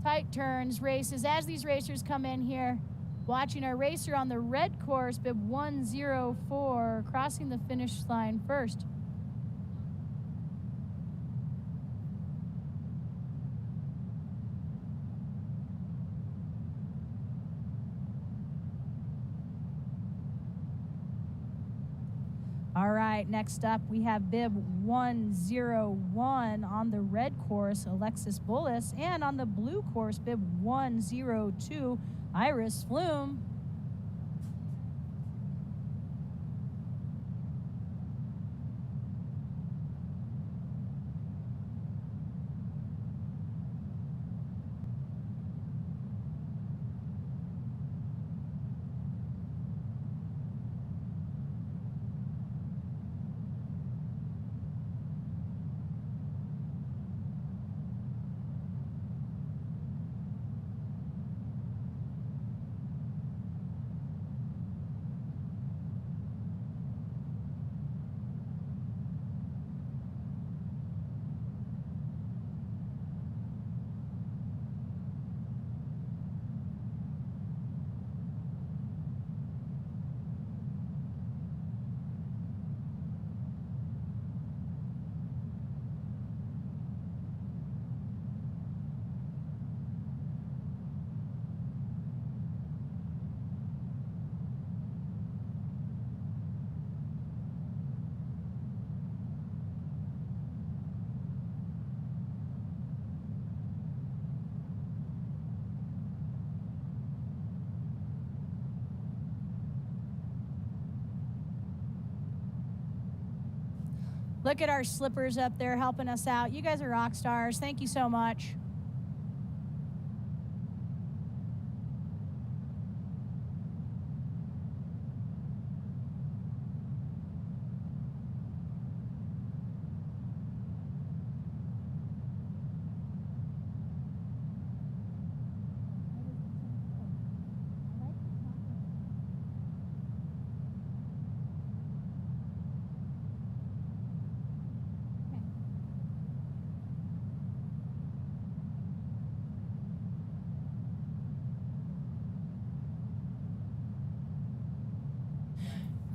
Tight turns, races, as these racers come in here. Watching our racer on the red course, bib 104, crossing the finish line first. All right, next up we have bib 101 on the red course, Alexis Bullis, and on the blue course, bib 102, Iris Flume. Look at our slippers up there helping us out. You guys are rock stars. Thank you so much.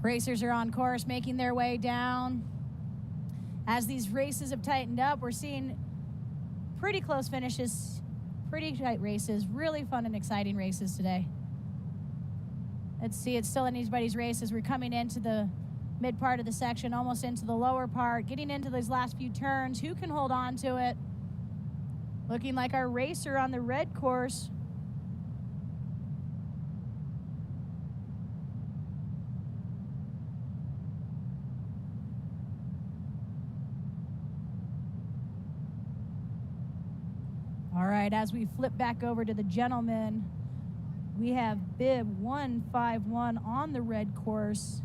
Racers are on course, making their way down. As these races have tightened up, we're seeing pretty close finishes, pretty tight races, really fun and exciting races today. Let's see, it's still anybody's race as we're coming into the mid part of the section, almost into the lower part, getting into those last few turns. Who can hold on to it? Looking like our racer on the red course. All right, as we flip back over to the gentlemen, we have bib 151 on the red course.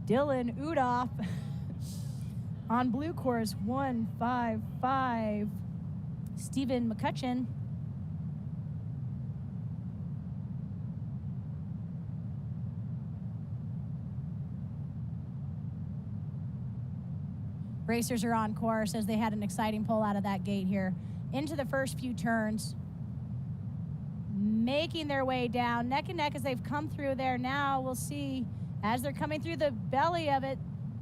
Dylan Udoff on blue course 155. Stephen McCutcheon. Racers are on course as they had an exciting pull out of that gate here into the first few turns, making their way down neck and neck as they've come through there. Now we'll see as they're coming through the belly of it,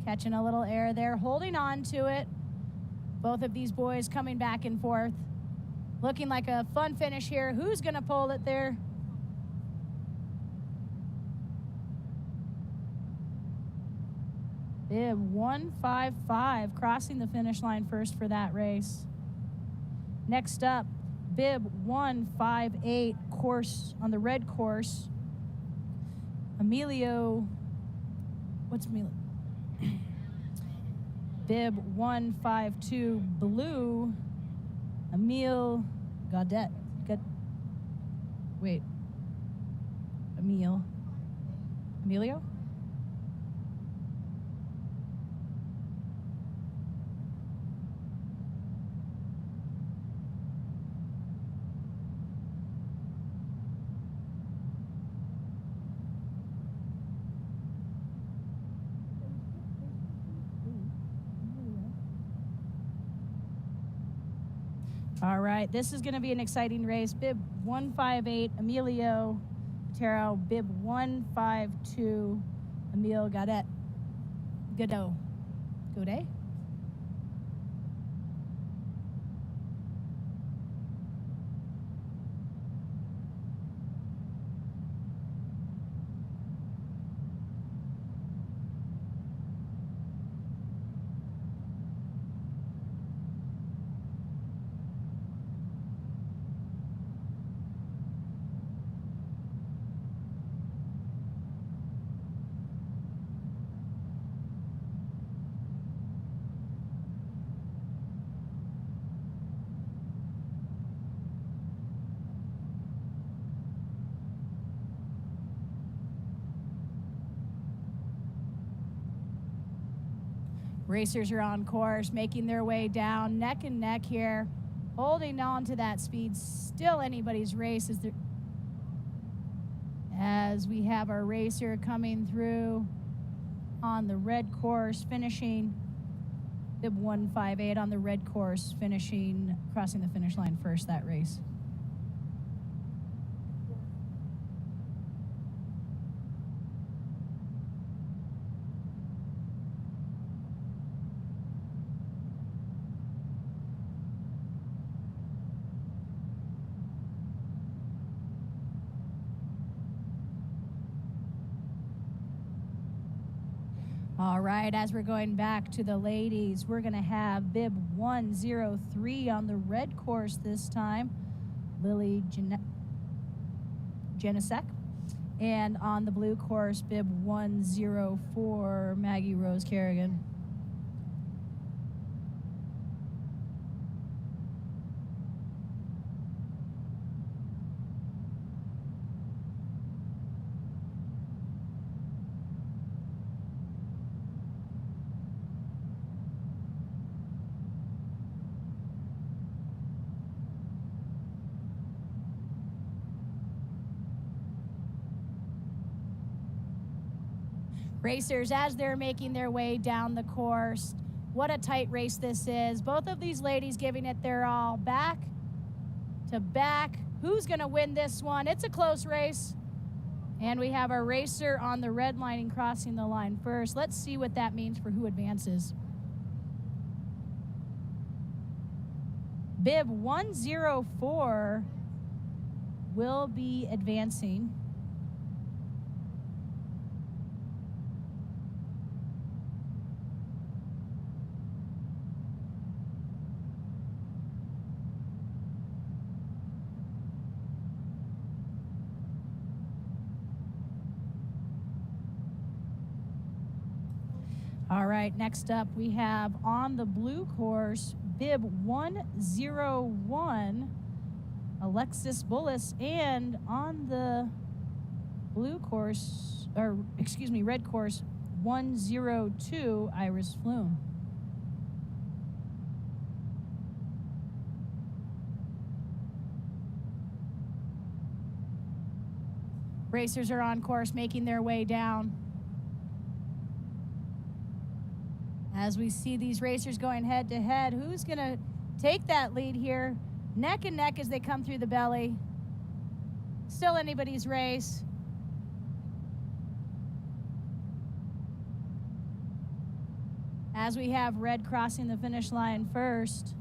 catching a little air there, holding on to it. Both of these boys coming back and forth, looking like a fun finish here. Who's going to pull it there? Bib 155 crossing the finish line first for that race. Next up, bib 158 course on the red course. What's Emilio? Bib 152 blue, Emile Gaudet. Emilio? All right, this is going to be an exciting race. Bib 158, Emilio Patero. Bib 152, Emile Gaudet. Godet? Racers are on course, making their way down, neck and neck here, holding on to that speed. Still anybody's race as we have our racer coming through on the red course, finishing bib 158 on the red course, crossing the finish line first that race. All right, as we're going back to the ladies, we're going to have bib 103 on the red course this time, Lily Janisek. And on the blue course, bib 104, Maggie Rose Kerrigan. Racers, as they're making their way down the course, what a tight race this is. Both of these ladies giving it their all, back to back. Who's going to win this one? It's a close race. And we have our racer on the red lining crossing the line first. Let's see what that means for who advances. Bib 104 will be advancing. All right, next up we have on the blue course, bib 101, Alexis Bullis, and on the red course, 102, Iris Flume. Racers are on course, making their way down. As we see these racers going head to head, who's going to take that lead here? Neck and neck as they come through the belly. Still anybody's race. As we have red crossing the finish line first.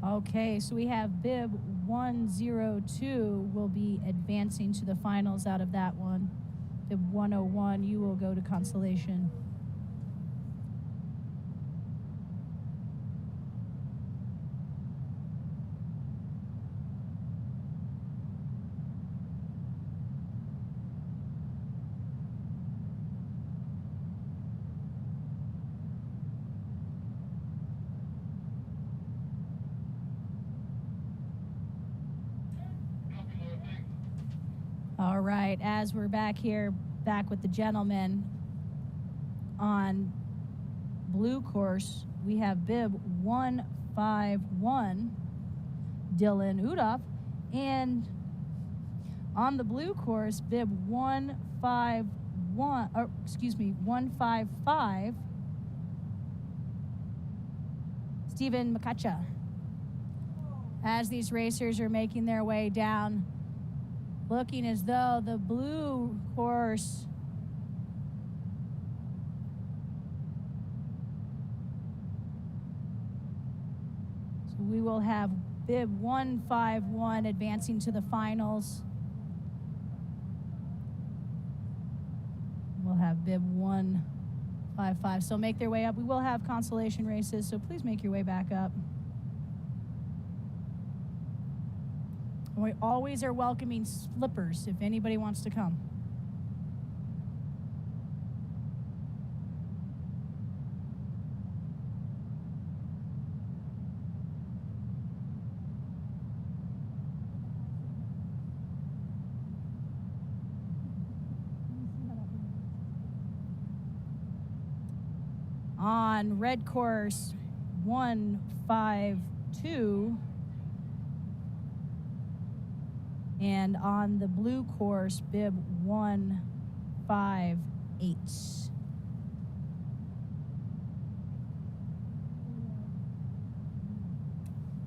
Okay, so we have bib 102 will be advancing to the finals out of that one. Bib 101, you will go to consolation. All right, as we're back with the gentlemen on blue course, we have bib 151, Dylan Udoff, and on the blue course, bib 155, Stephen McCutcheon. As these racers are making their way down, looking as though the blue course we will have bib 151 advancing to the finals. We'll have bib 155. So make their way up. We will have consolation races, so please make your way back up. We always are welcoming slippers if anybody wants to come. On red course 152, and on the blue course bib 158.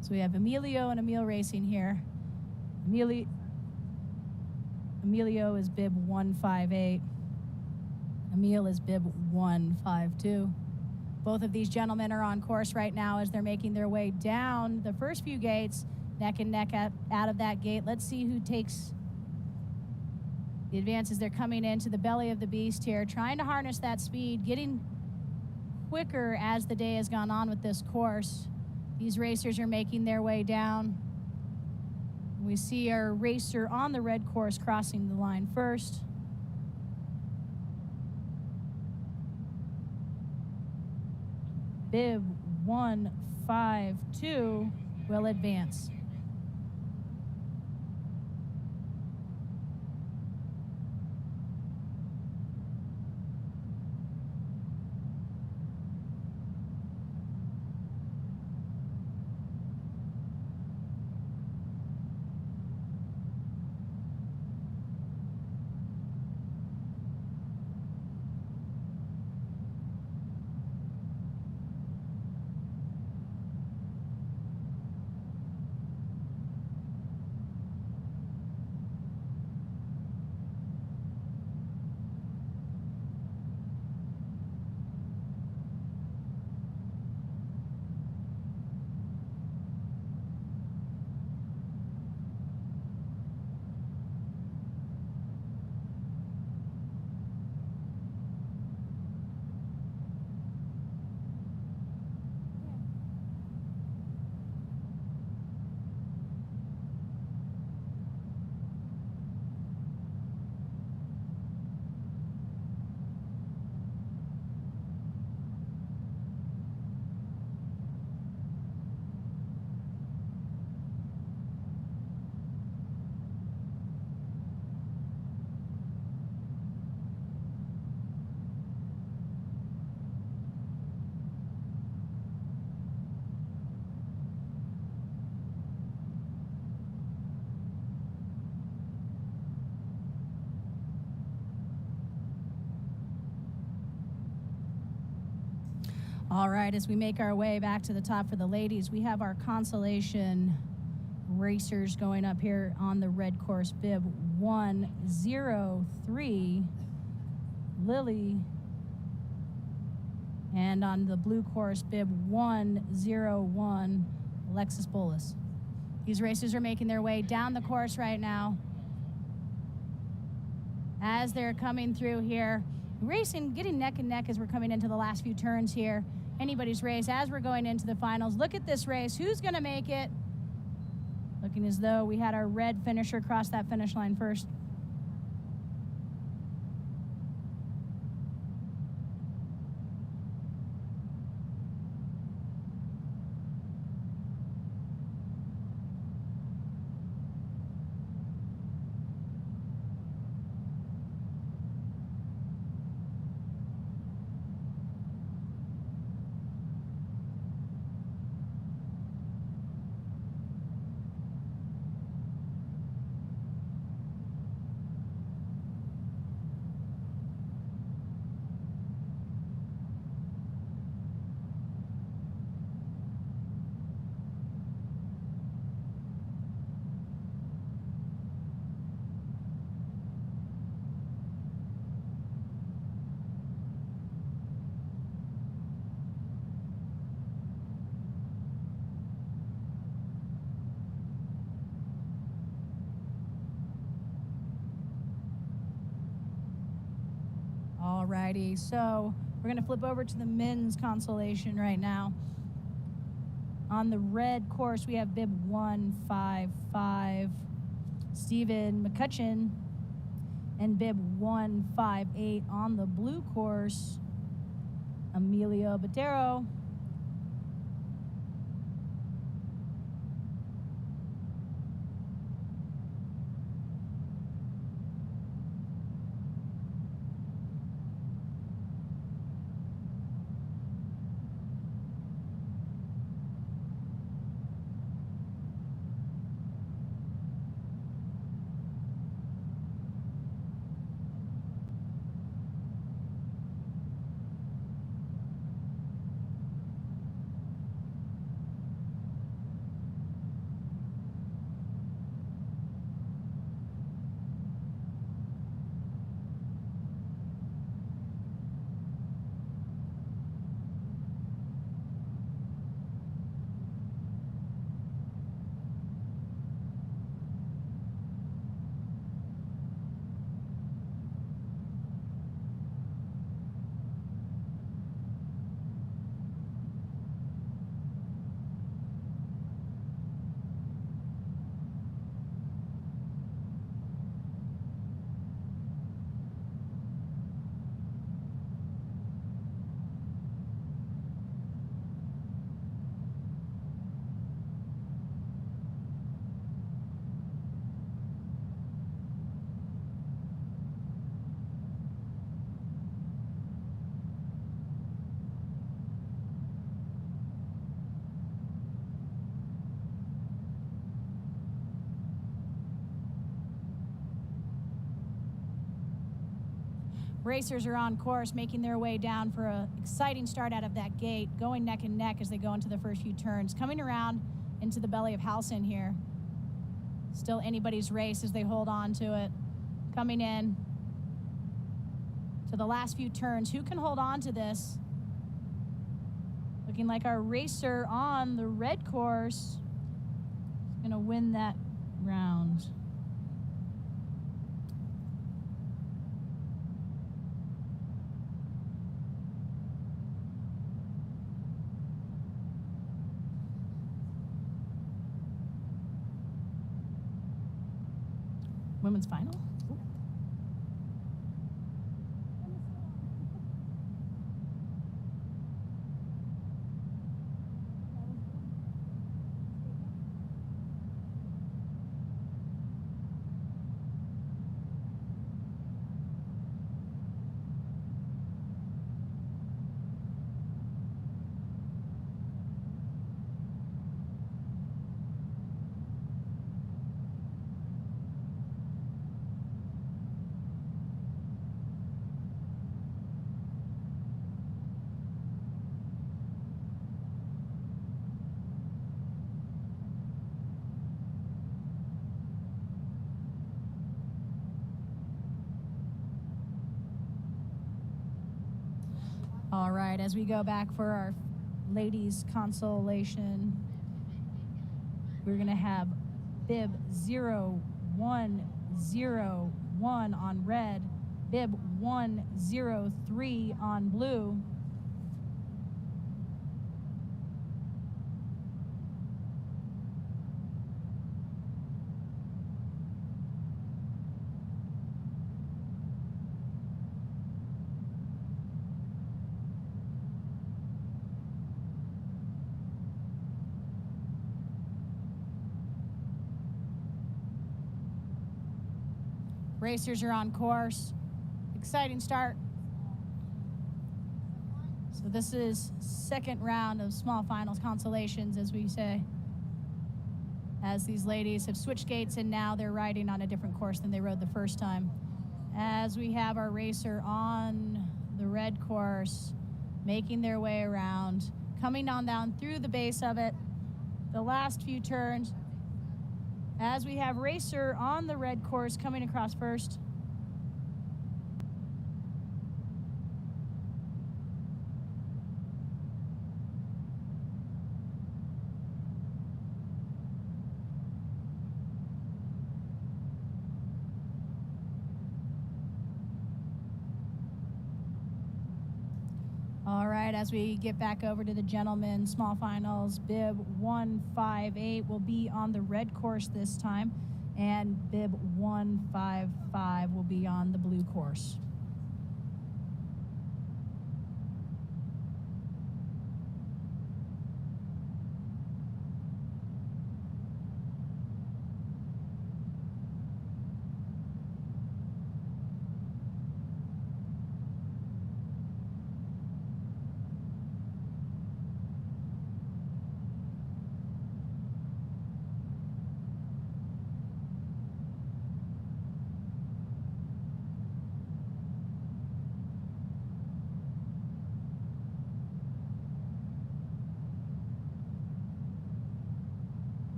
So we have Emilio and Emil racing here. Emilio is bib 158. Emil is bib 152. Both of these gentlemen are on course right now as they're making their way down the first few gates, neck and neck out of that gate. Let's see who takes the advances. They're coming into the belly of the beast here, trying to harness that speed, getting quicker as the day has gone on with this course. These racers are making their way down. We see our racer on the red course crossing the line first. Bib 152 will advance. All right, as we make our way back to the top for the ladies, we have our consolation racers going up here on the red course, bib 103, Lily. And on the blue course, bib 101, Alexis Bolus. These racers are making their way down the course right now. As they're coming through here, racing, getting neck and neck as we're coming into the last few turns here. Anybody's race as we're going into the finals. Look at this race. Who's going to make it? Looking as though we had our red finisher cross that finish line first. Alrighty, so we're going to flip over to the men's consolation right now. On the red course, we have bib 155, Stephen McCutcheon, and bib 158 on the blue course, Emilio Botero. Racers are on course, making their way down for an exciting start out of that gate, going neck and neck as they go into the first few turns. Coming around into the belly of Halcyon here. Still anybody's race as they hold on to it. Coming in to the last few turns. Who can hold on to this? Looking like our racer on the red course is going to win that round. Women's final? All right, as we go back for our ladies' consolation, We're going to have bib 0101 on red, bib 103 on blue. Racers are on course. Exciting start. So this is second round of small finals consolations, as we say, as these ladies have switched gates and now they're riding on a different course than they rode the first time. As we have our racer on the red course, making their way around, coming on down through the base of it, the last few turns, as we have racer on the red course coming across first. All right, as we get back over to the gentlemen small finals, bib 158 will be on the red course this time, and bib 155 will be on the blue course.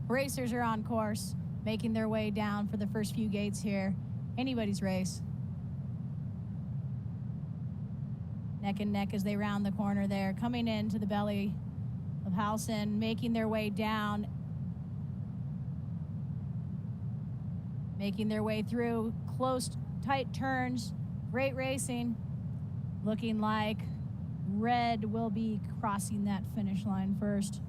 Racers are on course, making their way down for the first few gates here. Anybody's race. Neck and neck as they round the corner there, coming into the belly of Howson, making their way down, making their way through close, tight turns. Great racing. Looking like red will be crossing that finish line first.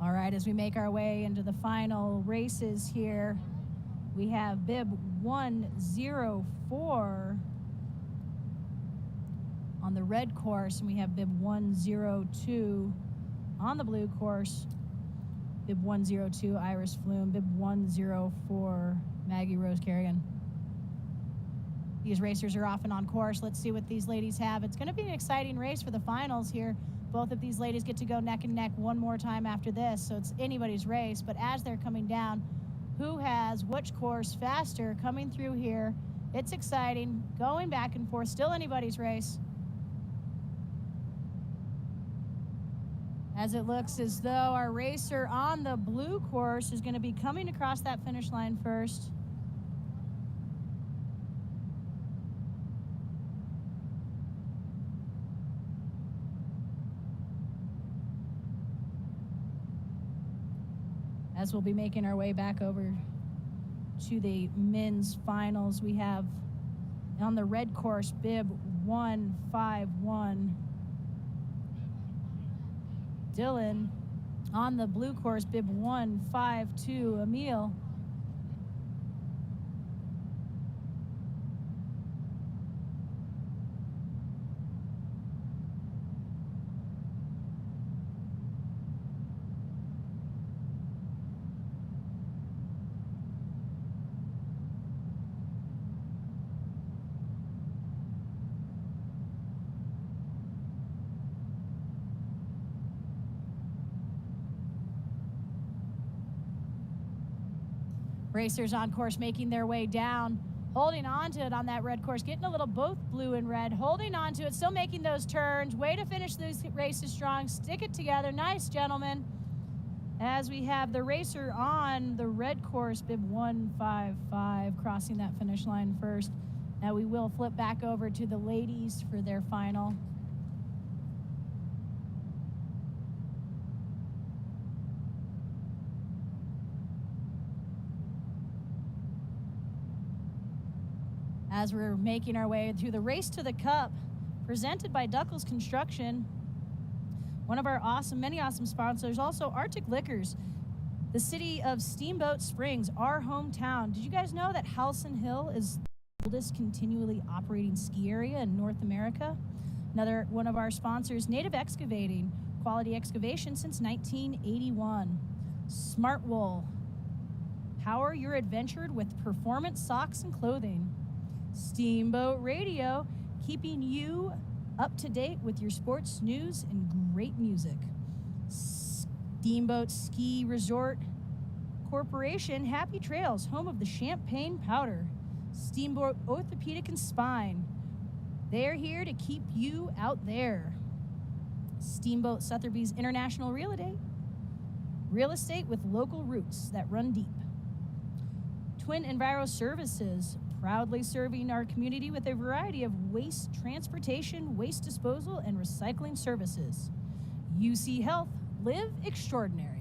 All right, as we make our way into the final races here, we have bib 104 on the red course, and we have bib 102 on the blue course. Bib 102, Iris Flume. Bib 104, Maggie Rose Kerrigan. These racers are often on course. Let's see what these ladies have. It's going to be an exciting race for the finals here. Both of these ladies get to go neck and neck one more time after this, so it's anybody's race. But as they're coming down, who has which course faster coming through here? It's exciting, going back and forth, still anybody's race. As it looks as though our racer on the blue course is going to be coming across that finish line first. As we'll be making our way back over to the men's finals, we have on the red course, bib 151, Dylan. On the blue course, bib 152, Emil. Racers on course making their way down, holding on to it on that red course, getting a little both blue and red, holding on to it, still making those turns. Way to finish these races strong. Stick it together. Nice, gentlemen. As we have the racer on the red course, bib 155, crossing that finish line first. Now we will flip back over to the ladies for their final. As we're making our way through the Race to the Cup, presented by Duckles Construction, one of our many awesome sponsors, also Arctic Liquors, the city of Steamboat Springs, our hometown. Did you guys know that Halcyon Hill is the oldest continually operating ski area in North America? Another one of our sponsors, Native Excavating, quality excavation since 1981. Smart Wool, power your adventure with performance socks and clothing. Steamboat Radio, keeping you up to date with your sports news and great music. Steamboat Ski Resort Corporation, Happy Trails, home of the Champagne Powder. Steamboat Orthopedic and Spine, they're here to keep you out there. Steamboat Sotheby's International real estate with local roots that run deep. Twin Enviro Services, proudly serving our community with a variety of waste transportation, waste disposal, and recycling services. UC Health, live extraordinary.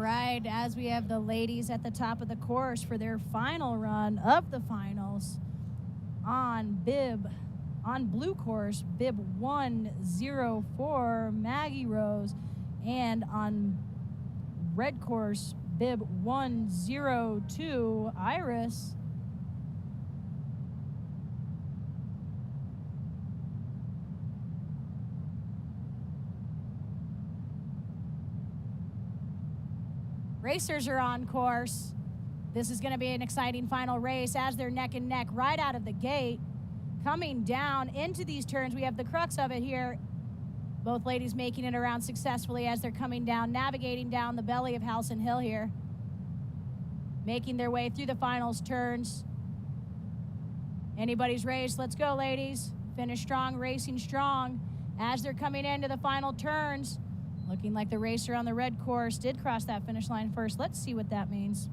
right, as we have the ladies at the top of the course for their final run of the finals on blue course, bib 104, Maggie Rose, and on red course, bib 102, Iris. Racers are on course. This is going to be an exciting final race as they're neck and neck right out of the gate. Coming down into these turns, we have the crux of it here. Both ladies making it around successfully as they're coming down, navigating down the belly of Halcyon Hill here. Making their way through the finals turns. Anybody's race. Let's go, ladies. Finish strong, racing strong. As they're coming into the final turns, looking like the racer on the red course did cross that finish line first. Let's see what that means.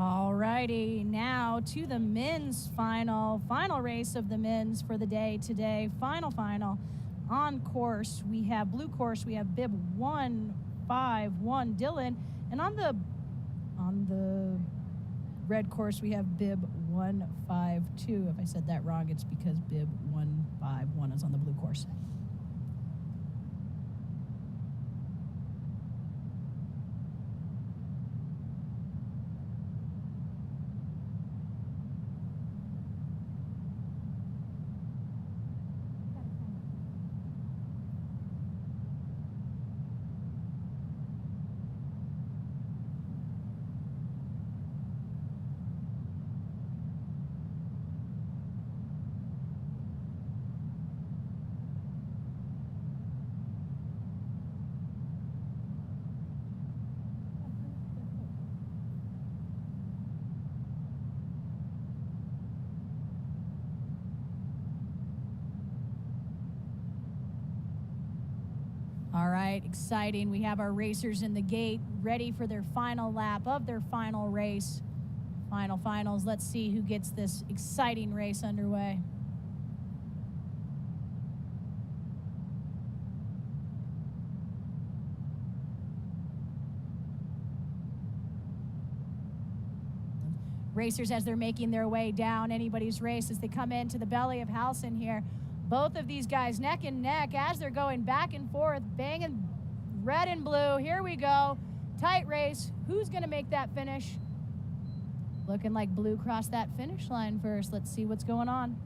All righty, now to the men's final race of the men's for the day today. Final on course. We have blue course. We have bib 151 Dylan, and on the red course we have bib 152. If I said that wrong, it's because bib 151 is on the blue course. All right, exciting. We have our racers in the gate ready for their final lap of their final race. Finals. Let's see who gets this exciting race underway. Racers as they're making their way down anybody's race as they come into the belly of Halcyon here. Both of these guys neck and neck as they're going back and forth, banging red and blue. Here we go. Tight race. Who's going to make that finish? Looking like blue crossed that finish line first. Let's see what's going on.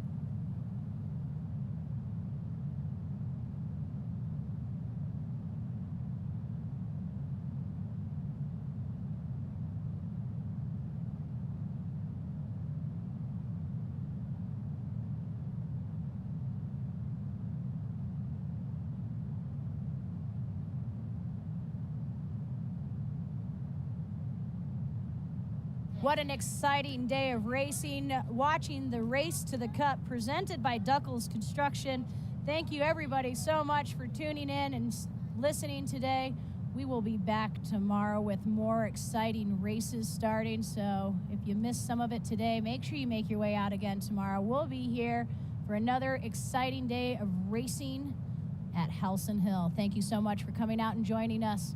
What an exciting day of racing, watching the Race to the Cup presented by Duckles Construction. Thank you everybody so much for tuning in and listening today. We will be back tomorrow with more exciting races starting, so if you missed some of it today, make sure you make your way out again tomorrow. We'll be here for another exciting day of racing at Halcyon Hill. Thank you so much for coming out and joining us.